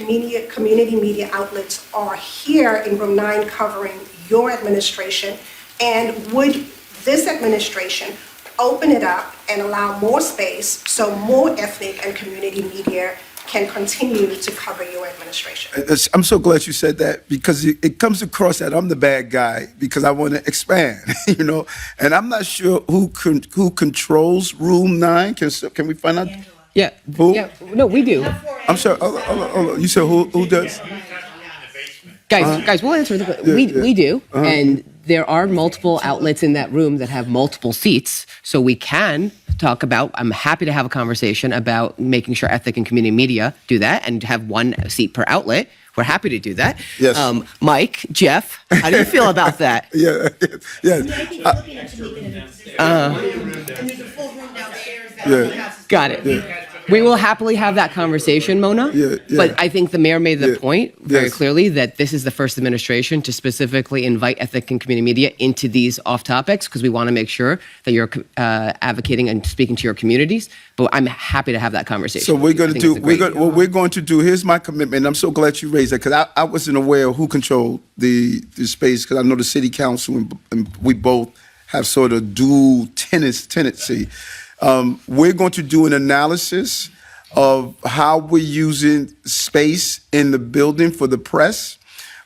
community media outlets are here in room 9 covering your administration? And would this administration open it up and allow more space so more ethnic and community media can continue to cover your administration? I'm so glad you said that because it comes across that I'm the bad guy because I want to expand, you know, and I'm not sure who controls room 9. Can we find out? Yeah. Who? Yeah. No, we do. I'm sorry. Hold on. You said who does? Guys, we'll answer the question. We do, and there are multiple outlets in that room that have multiple seats, so we can talk about. I'm happy to have a conversation about making sure ethnic and community media do that and have one seat per outlet. We're happy to do that. Yes. Mike, Jeff, how do you feel about that? Yeah. Got it. We will happily have that conversation, Mona. Yeah. But I think the mayor made the point very Yes. clearly that this is the first administration to specifically invite ethnic and community media into these off topics because we want to make sure that you're advocating and speaking to your communities. But I'm happy to have that conversation. So we're going to do. What we're going to do. Here's my commitment. I'm so glad you raised that because I wasn't aware of who controlled the space because I know the city council and we both have sort of dual tenancy. We're going to do an analysis of how we're using space in the building for the press.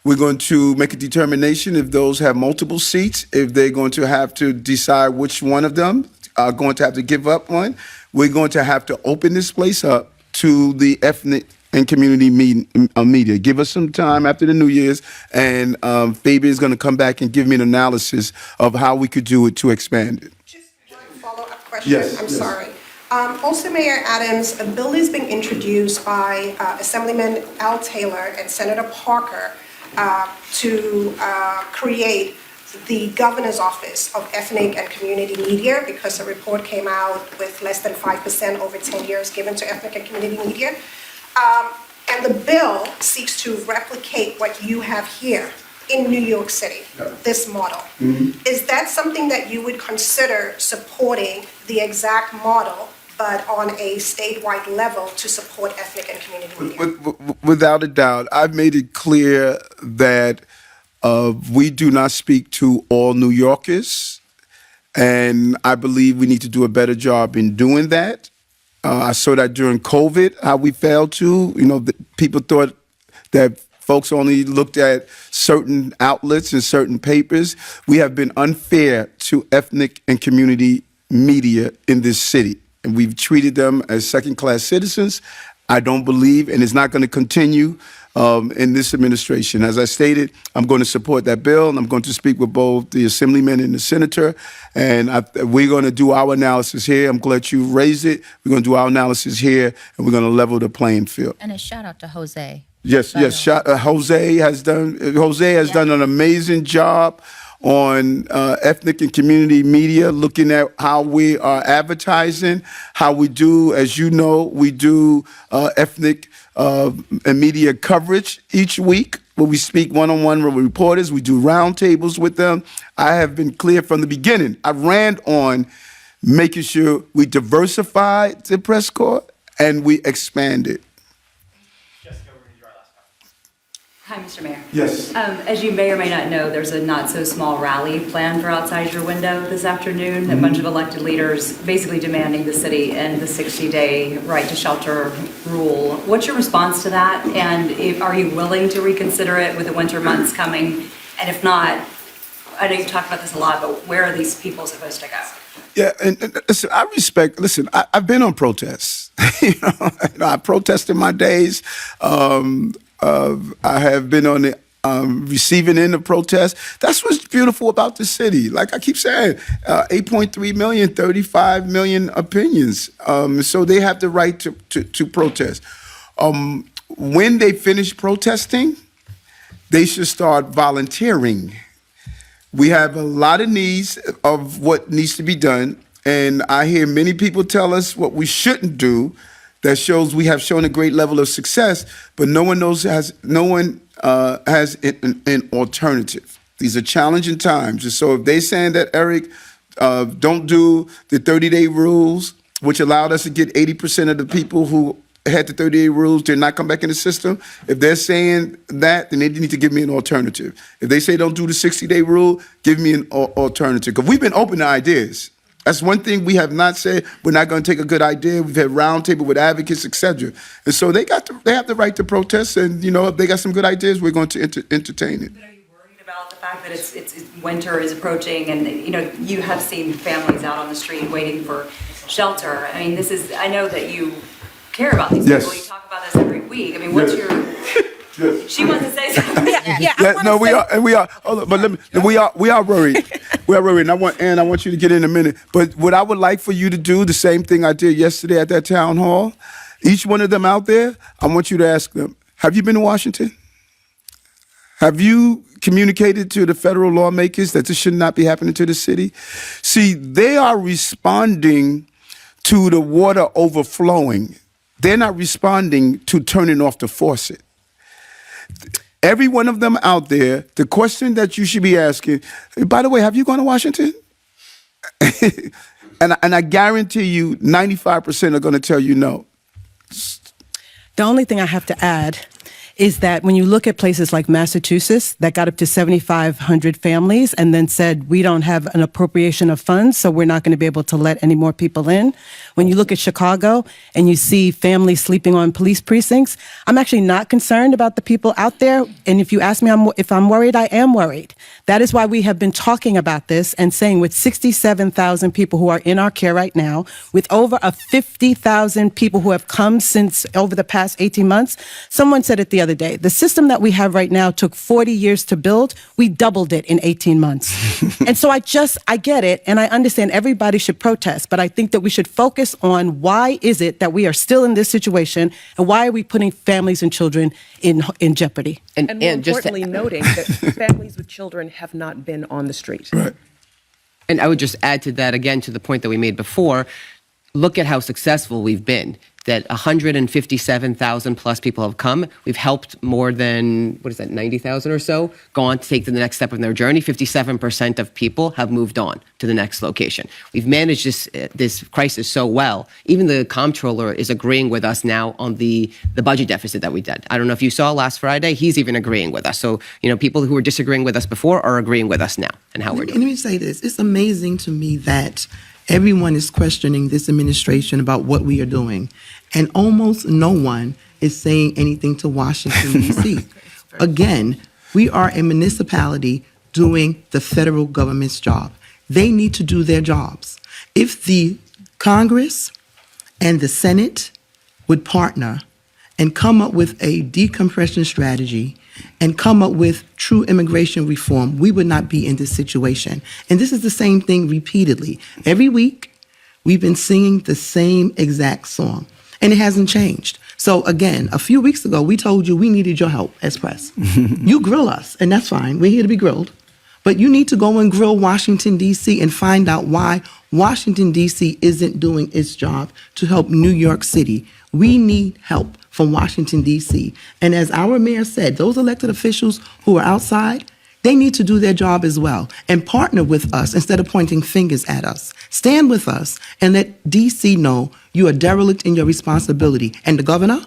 We're going to make a determination if those have multiple seats, if they're going to have to decide which one of them are going to have to give up one. We're going to have to open this place up to the ethnic and community media. Give us some time after the New Year's, and Fabian is going to come back and give me an analysis of how we could do it to expand it. Question. Yes, I'm yes. sorry. Also, Mayor Adams, a bill is being introduced by Assemblyman Al Taylor and Senator Parker to create the Governor's Office of Ethnic and Community Media because a report came out with less than 5% over 10 years given to ethnic and community media. And the bill seeks to replicate what you have here in New York City, this model. Is that something that you would consider supporting the exact model, but on a statewide level to support ethnic and community media? Without a doubt, I've made it clear that we do not speak to all New Yorkers, and I believe we need to do a better job in doing that. I saw that during COVID, how we failed to. You know, people thought that Folks only looked at certain outlets and certain papers. We have been unfair to ethnic and community media in this city, and we've treated them as second-class citizens. I don't believe, and it's not going to continue in this administration. As I stated, I'm going to support that bill, and I'm going to speak with both the assemblyman and the senator, and we're going to do our analysis here. I'm glad you raised it. We're going to do our analysis here, and we're going to level the playing field. And a shout out to Jose. Yes, yes. Jose has done an amazing job on ethnic and community media, looking at how we are advertising, how we do, as you know, we do ethnic and media coverage each week where we speak one-on-one with reporters. We do roundtables with them. I have been clear from the beginning. I ran on making sure we diversify the press corps and we expand it. Hi, Mr. Mayor. Yes. As you may or may not know, there's a not-so-small rally planned for outside your window this afternoon. A bunch of elected leaders basically demanding the city end the 60-day right to shelter rule. What's your response to that? And are you willing to reconsider it with the winter months coming? And if not, I know you've talked about this a lot, but where are these people supposed to go? Yeah, and listen, I've been on protests. I protested my days. I have been on the receiving end of protests. That's what's beautiful about the city. Like I keep saying, 8.3 million, 35 million opinions. So they have the right to protest. When they finish protesting, they should start volunteering. We have a lot of needs of what needs to be done. And I hear many people tell us what we shouldn't do. That shows we have shown a great level of success, but no one has an alternative. These are challenging times. And so if they're saying that, Eric, don't do the 30-day rules, which allowed us to get 80% of the people who had the 30-day rules did not come back in the system, if they're saying that, then they need to give me an alternative. If they say don't do the 60-day rule, give me an alternative. Because we've been open to ideas. That's one thing we have not said. We're not going to take a good idea. We've had roundtable with advocates, etc. And so they have the right to protest. And if they got some good ideas, we're going to entertain it. But are you worried about the fact that it's winter is approaching, and you have seen families out on the street waiting for shelter? I mean, I know that you care about these people. You talk about this every week. I mean, what's your? Yes. She wants to say something. We are. Hold on, but we are worried. We are worried. And I want you to get in a minute. But what I would like for you to do, the same thing I did yesterday at that town hall. Each one of them out there, I want you to ask them: have you been to Washington? Have you communicated to the federal lawmakers that this should not be happening to the city? See, they are responding to the water overflowing. They're not responding to turning off the faucet. Every one of them out there, the question that you should be asking, by the way, have you gone to Washington? and I guarantee you 95% are going to tell you no. The only thing I have to add is that when you look at places like Massachusetts that got up to 7,500 families and then said, we don't have an appropriation of funds, so we're not going to be able to let any more people in. When you look at Chicago and you see families sleeping on police precincts, I'm actually not concerned about the people out there. And if you ask me if I'm worried, I am worried. That is why we have been talking about this and saying with 67,000 people who are in our care right now, with over 50,000 people who have come since over the past 18 months, someone said it the other day, the system that we have right now took 40 years to build. We doubled it in 18 months. And so I get it, and I understand everybody should protest, but I think that we should focus on why is it that we are still in this situation, and why are we putting families and children in jeopardy? And more importantly, noting that families with children have not been on the street. Right. And I would just add to that, again, to the point that we made before, look at how successful we've been. That 157,000 plus people have come. We've helped more than, 90,000 or so go on to take the next step in their journey. 57% of people have moved on to the next location. We've managed this crisis so well. Even the comptroller is agreeing with us now on the budget deficit that we did. I don't know if you saw last Friday, he's even agreeing with us. So, people who were disagreeing with us before are agreeing with us now and how we're doing. Let me say this. It's amazing to me that everyone is questioning this administration about what we are doing. And almost no one is saying anything to Washington, D.C. Again, we are a municipality doing the federal government's job. They need to do their jobs. If the Congress and the Senate would partner and come up with a decompression strategy and come up with true immigration reform, we would not be in this situation. And this is the same thing repeatedly. Every week, we've been singing the same exact song, and it hasn't changed. So again, a few weeks ago, we told you we needed your help as press. You grill us, and that's fine. We're here to be grilled. But you need to go and grill Washington, D.C. and find out why Washington, D.C. isn't doing its job to help New York City. We need help from Washington, D.C. And as our mayor said, those elected officials who are outside, they need to do their job as well and partner with us instead of pointing fingers at us. Stand with us and let D.C. know you are derelict in your responsibility. And the governor,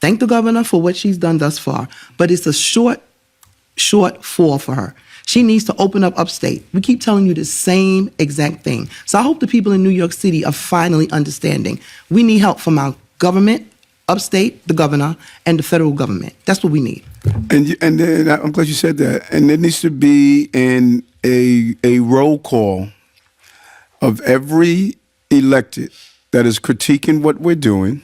thank the governor for what she's done thus far, but it's a short fall for her. She needs to open up upstate. We keep telling you the same exact thing. So I hope the people in New York City are finally understanding. We need help from our government, upstate, the governor, and the federal government. That's what we need. And then I'm glad you said that. And there needs to be a roll call of every elected that is critiquing what we're doing.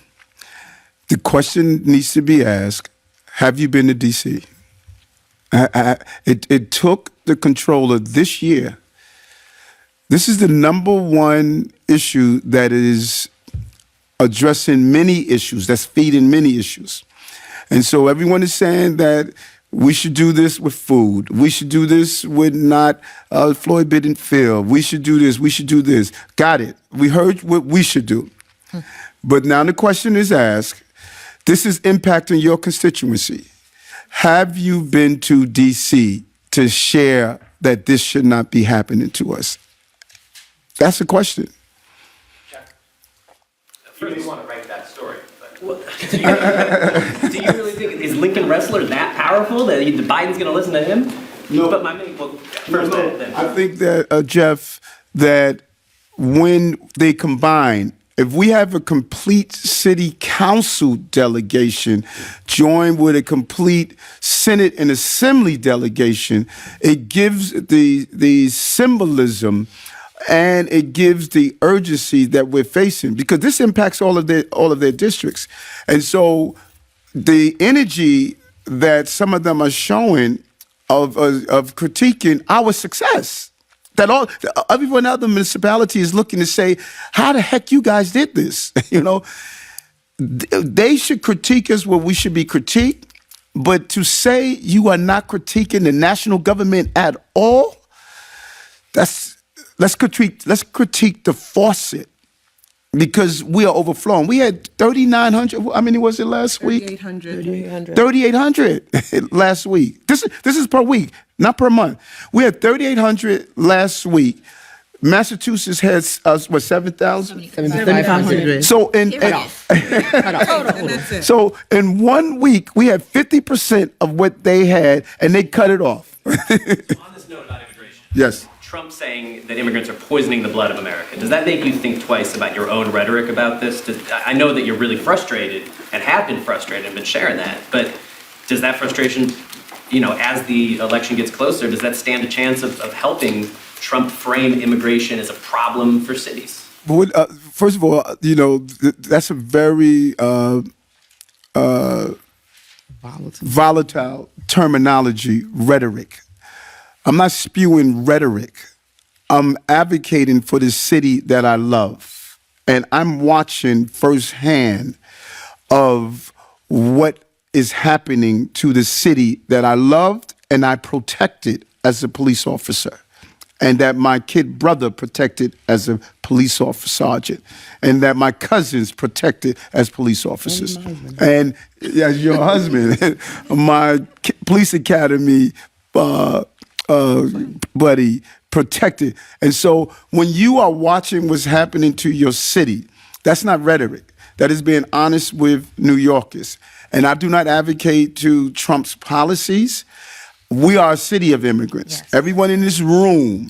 The question needs to be asked, have you been to D.C.? It took the controller this year. This is the number one issue that is addressing many issues, that's feeding many issues. And so everyone is saying that we should do this with food. We should do this with not Floyd Bidden Field. We should do this. We should do this. Got it. We heard what we should do. But now the question is asked, this is impacting your constituency. Have you been to D.C. to share that this should not be happening to us? That's the question. First, you want to write that story. Do you really think, is Lincoln Wrestler that powerful that Biden's going to listen to him? No. But my main, well, first then. I think that, Jeff, that when they combine, if we have a complete city council delegation joined with a complete Senate and Assembly delegation, it gives the symbolism and it gives the urgency that we're facing, because this impacts all of their districts. And so the energy that some of them are showing of critiquing our success, that everyone else in the municipality is looking to say, how the heck you guys did this? They should critique us where we should be critiqued, but to say you are not critiquing the national government at all, let's critique the faucet, because we are overflowing. We had 3,900. How many was it last week? 3,800. 3,800 last week. This is per week, not per month. We had 3,800 last week. Massachusetts has 7,000? 7,500. So in 1 week, we had 50% of what they had, and they cut it off. On this note about immigration. Yes. Trump saying that immigrants are poisoning the blood of America. Does that make you think twice about your own rhetoric about this? I know that you're really frustrated and have been frustrated and been sharing that, but does that frustration, as the election gets closer, does that stand a chance of helping Trump frame immigration as a problem for cities? But first of all, that's a very volatile terminology, rhetoric. I'm not spewing rhetoric. I'm advocating for the city that I love. And I'm watching firsthand of what is happening to the city that I loved and I protected as a police officer, and that my kid brother protected as a police officer sergeant, and that my cousins protected as police officers. And as your husband, my police academy buddy protected. And so when you are watching what's happening to your city, that's not rhetoric. That is being honest with New Yorkers. And I do not advocate to Trump's policies. We are a city of immigrants. Yes. Everyone in this room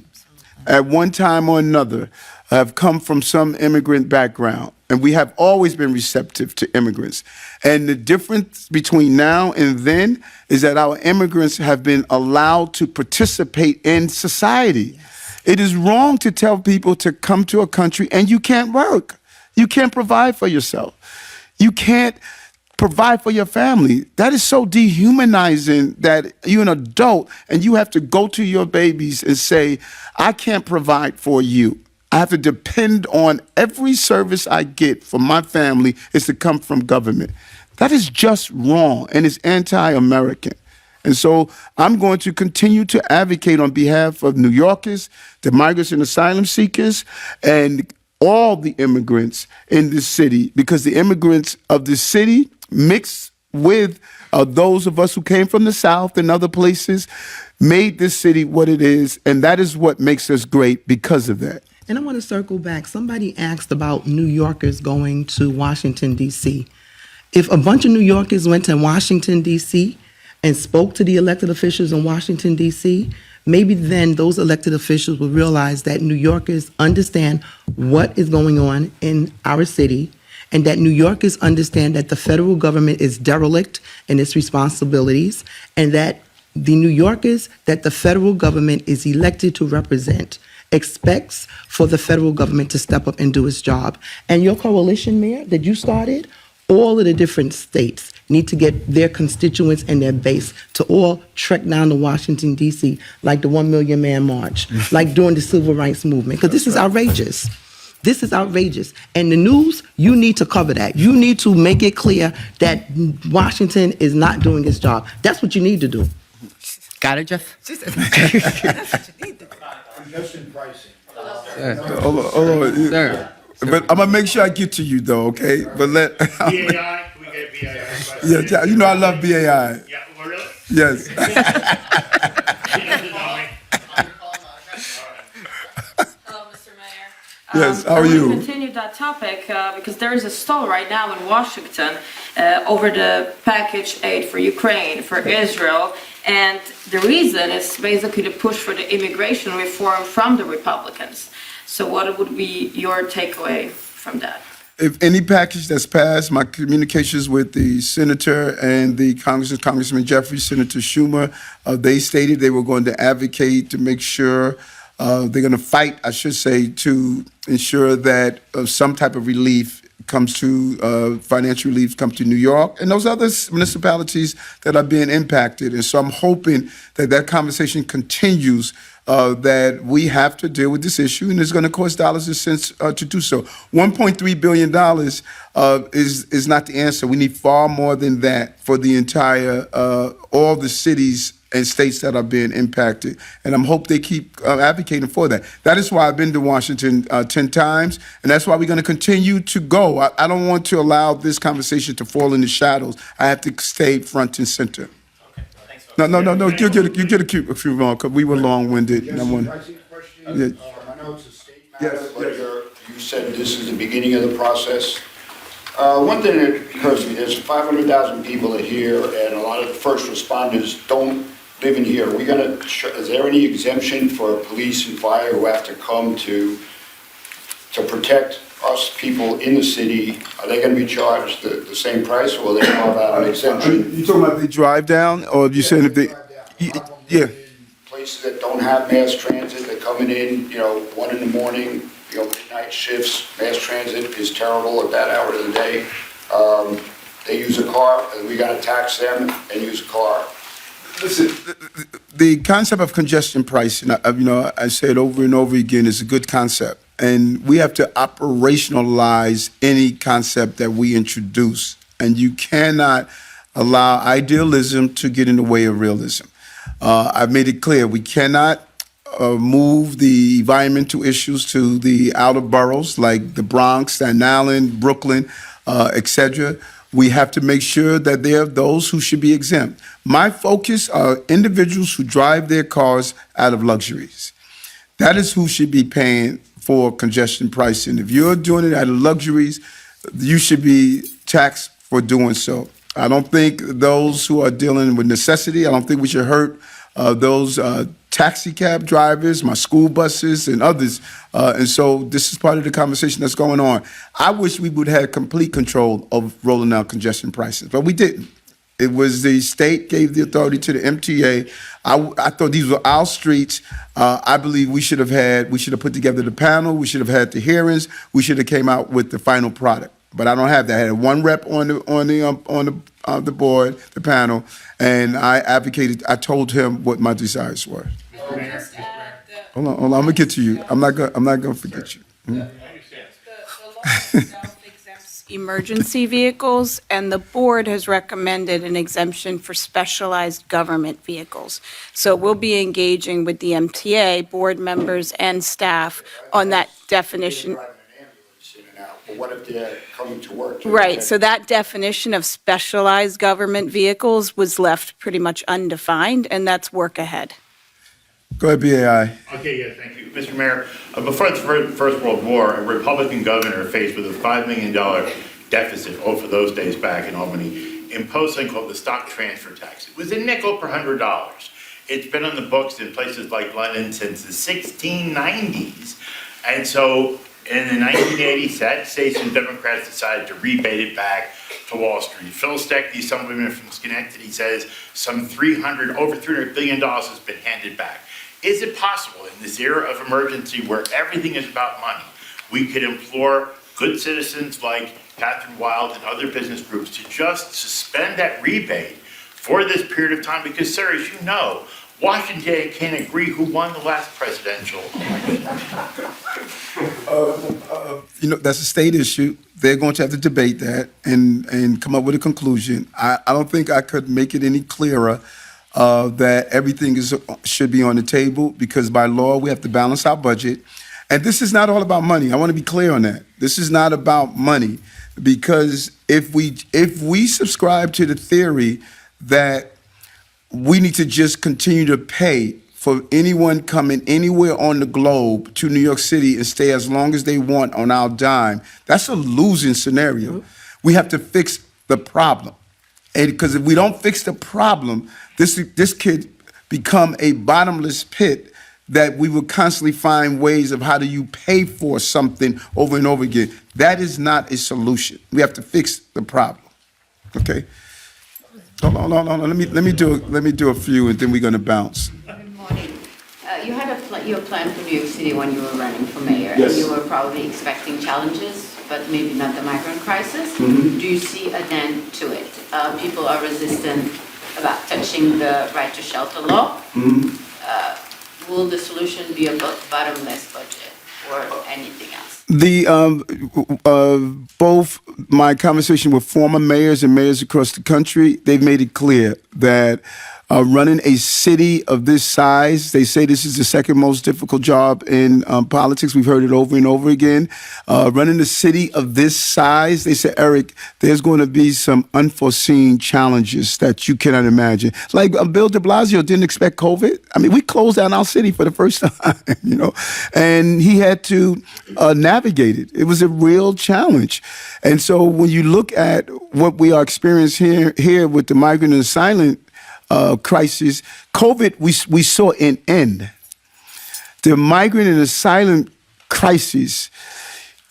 at one time or another have come from some immigrant background. and we have always been receptive to immigrants. And the difference between now and then is that our immigrants have been allowed to participate in society. It is wrong to tell people to come to a country and you can't work. You can't provide for yourself. You can't provide for your family. That is so dehumanizing that you're an adult and you have to go to your babies and say, I can't provide for you. I have to depend on every service I get from my family is to come from government. That is just wrong and it's anti-American. And so I'm going to continue to advocate on behalf of New Yorkers, the migrants and asylum seekers, and all the immigrants in this city, because the immigrants of this city mixed with those of us who came from the South and other places made this city what it is, and that is what makes us great because of that. And I want to circle back. Somebody asked about New Yorkers going to Washington, D.C. If a bunch of New Yorkers went to Washington, D.C. and spoke to the elected officials in Washington, D.C., maybe then those elected officials will realize that New Yorkers understand what is going on in our city, and that New Yorkers understand that the federal government is derelict in its responsibilities, and that the New Yorkers that the federal government is elected to represent expects for the federal government to step up and do its job. And your coalition, Mayor, that you started, all of the different states need to get their constituents and their base to all trek down to Washington, D.C., like the 1 Million Man March, like during the Civil Rights Movement, because this is outrageous. This is outrageous. And the news, you need to cover that. You need to make it clear that Washington is not doing its job. That's what you need to do. Got it, Jeff? Congestion pricing. Hold on. Sir. But I'm going to make sure I get to you, though, okay? But let... BAI? Can we get BAI? Yeah, you know I love BAI. Yeah, well, really? Yes. Yes, how are I you? want to continue that topic because there is a stall right now in Washington over the package aid for Ukraine, for Israel, and the reason is basically the push for the immigration reform from the Republicans. So what would be your takeaway from that? If any package that's passed, my communications with the senator and the Congressman Jeffrey, Senator Schumer, they stated they were going to advocate to make sure they're going to fight, I should say, to ensure that some type of relief comes to, financial relief comes to New York and those other municipalities that are being impacted. And so I'm hoping that that conversation continues, that we have to deal with this issue, and it's going to cost dollars and cents to do so. $1.3 billion is not the answer. We need far more than that for the entire, all the cities and states that are being impacted. And I'm hope they keep advocating for that. That is why I've been to Washington 10 times, and that's why we're going to continue to go. I don't want to allow this conversation to fall in the shadows. I have to stay front and center. No. You get a few more, because we were long-winded. Yes, pricing question. I know it's a state matter, Yes, but you said this is the beginning of the process. One thing that occurs to me, there's 500,000 people that here, and a lot of the first responders don't live in here. Is there any exemption for police and fire who have to come to protect us people in the city? Are they going to be charged the same price, or will they carve out an exemption? You talking about they drive down, or you saying if they? Yeah. Places that don't have mass transit, they're coming in, 1 in the morning, midnight shifts. Mass transit is terrible at that hour of the day. They use a car, and we got to tax them and use a car. Listen, the concept of congestion pricing, I say it over and over again, is a good concept. And we have to operationalize any concept that we introduce. And you cannot allow idealism to get in the way of realism. I've made it clear we cannot move the environmental issues to the outer boroughs like the Bronx, Staten Island, Brooklyn, etc. We have to make sure that there are those who should be exempt. My focus are individuals who drive their cars out of luxuries. That is who should be paying for congestion pricing. If you're doing it out of luxuries, you should be taxed for doing so. I don't think those who are dealing with necessity, I don't think we should hurt those taxi cab drivers, my school buses, and others. And so this is part of the conversation that's going on. I wish we would have complete control of rolling out congestion prices, but we didn't. It was the state gave the authority to the MTA. I thought these were our streets. I believe we should have put together the panel. We should have had the hearings. We should have came out with the final product. But I don't have that. I had one rep on the board, the panel, and I advocated. I told him what my desires were. Hold on. I'm gonna get to you. I'm not gonna forget you. Emergency vehicles, and the board has recommended an exemption for specialized government vehicles. So we'll be engaging with the MTA, board members and staff on that definition. But what if they're coming to work? Right, so that definition of specialized government vehicles was left pretty much undefined, and that's work ahead. Go ahead, BAI. Okay, yeah, thank you. Mr. Mayor, before the First World War, a Republican governor faced with a $5 million deficit, for those days back in Albany, imposed something called the stock transfer tax. It was a nickel per $100. It's been on the books in places like London since the 1690s. And so in the 1980s, states and Democrats decided to rebate it back to Wall Street. Phil Steck, the assemblyman from Schenectady, says over $300 billion has been handed back. Is it possible in this era of emergency where everything is about money, we could implore good citizens like Catherine Wild and other business groups to just suspend that rebate for this period of time? Because, sir, as you know, Washington can't agree who won the last presidential election. That's a state issue. They're going to have to debate that and come up with a conclusion. I don't think I could make it any clearer that everything should be on the table, because by law we have to balance our budget. And this is not all about money. I want to be clear on that. This is not about money, because if we subscribe to the theory that we need to just continue to pay for anyone coming anywhere on the globe to New York City and stay as long as they want on our dime, that's a losing scenario. We have to fix the problem. And because if we don't fix the problem, this could become a bottomless pit that we will constantly find ways of how do you pay for something over and over again. That is not a solution. We have to fix the problem. Okay? Hold on. Let me do a few, and then we're going to bounce. Good morning. You had your plan for New York City when you were running for mayor, Yes. and you were probably expecting challenges, but maybe not the migrant crisis. Mhm. Do you see an end to it? People are resistant about touching the right to shelter law. Mhm. Will the solution be a bottomless budget or anything else? Both my conversation with former mayors and mayors across the country, they've made it clear that running a city of this size, they say this is the second most difficult job in politics. We've heard it over and over again. Running a city of this size, they say, Eric, there's going to be some unforeseen challenges that you cannot imagine. Like Bill de Blasio didn't expect COVID. I mean, we closed down our city for the first time, and he had to navigate it. It was a real challenge. And so when you look at what we are experiencing here with the migrant and asylum crisis, COVID, we saw an end. The migrant and asylum crisis,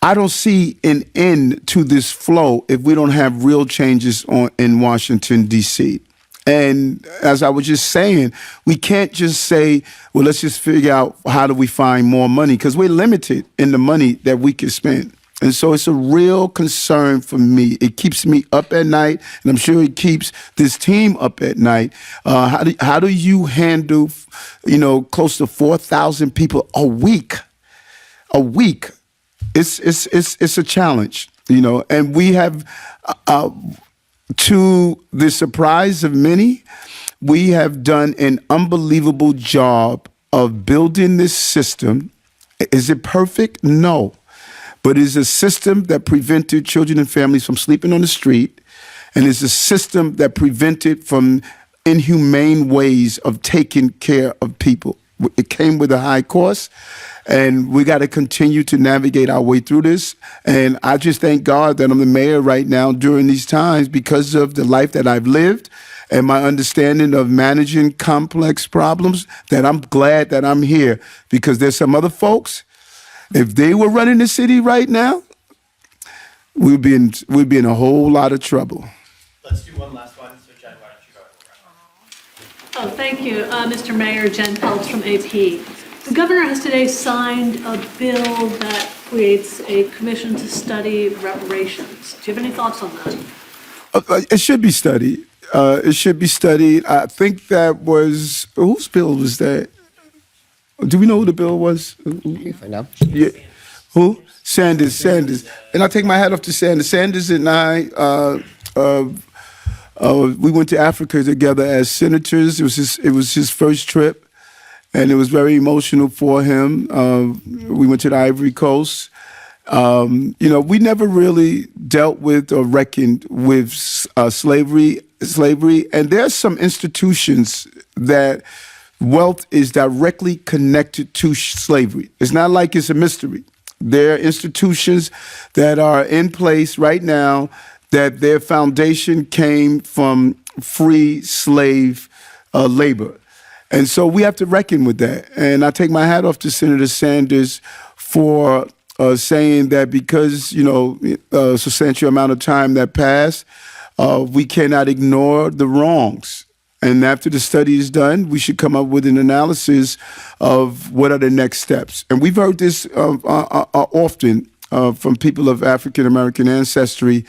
I don't see an end to this flow if we don't have real changes in Washington, D.C. And as I was just saying, we can't just say, well, let's just figure out how do we find more money, because we're limited in the money that we can spend. And so it's a real concern for me. It keeps me up at night, and I'm sure it keeps this team up at night. How do you handle, close to 4,000 people a week? A week. It's a challenge, and we have, to the surprise of many, we have done an unbelievable job of building this system. Is it perfect? No. But it's a system that prevented children and families from sleeping on the street, and it's a system that prevented from inhumane ways of taking care of people. It came with a high cost, and we got to continue to navigate our way through this. And I just thank God that I'm the mayor right now during these times because of the life that I've lived and my understanding of managing complex problems that I'm glad that I'm here, because there's some other folks, if they were running the city right now, we'd be in a whole lot of trouble. Let's do one last one. So Jen, why don't you go? Oh, thank you, Mr. Mayor. Jen Peltz from AP. The governor has today signed a bill that creates a commission to study reparations. Do you have any thoughts on that? It should be studied. It should be studied. I think that was, whose bill was that? Do we know who the bill was? Find out. Yeah. Who? Sanders. And I take my hat off to Sanders. Sanders and I, we went to Africa together as senators. It was his first trip, and it was very emotional for him. We went to the Ivory Coast. We never really dealt with or reckoned with slavery, and there's some institutions that wealth is directly connected to slavery. It's not like it's a mystery. There are institutions that are in place right now that their foundation came from free slave labor. And so we have to reckon with that. And I take my hat off to Senator Sanders for saying that because, a substantial amount of time that passed, we cannot ignore the wrongs. And after the study is done, we should come up with an analysis of what are the next steps. And we've heard this often from people of African American ancestry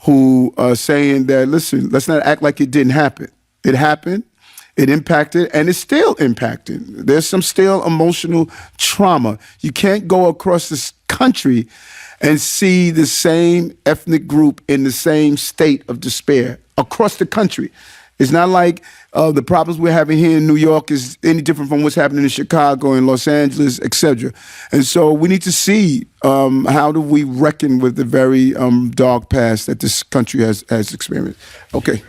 who are saying that, listen, let's not act like it didn't happen. It happened, it impacted, and it's still impacting. There's some still emotional trauma. You can't go across this country and see the same ethnic group in the same state of despair across the country. It's not like the problems we're having here in New York is any different from what's happening in Chicago and Los Angeles, etc. And so we need to see how do we reckon with the very dark past that this country has experienced. Okay.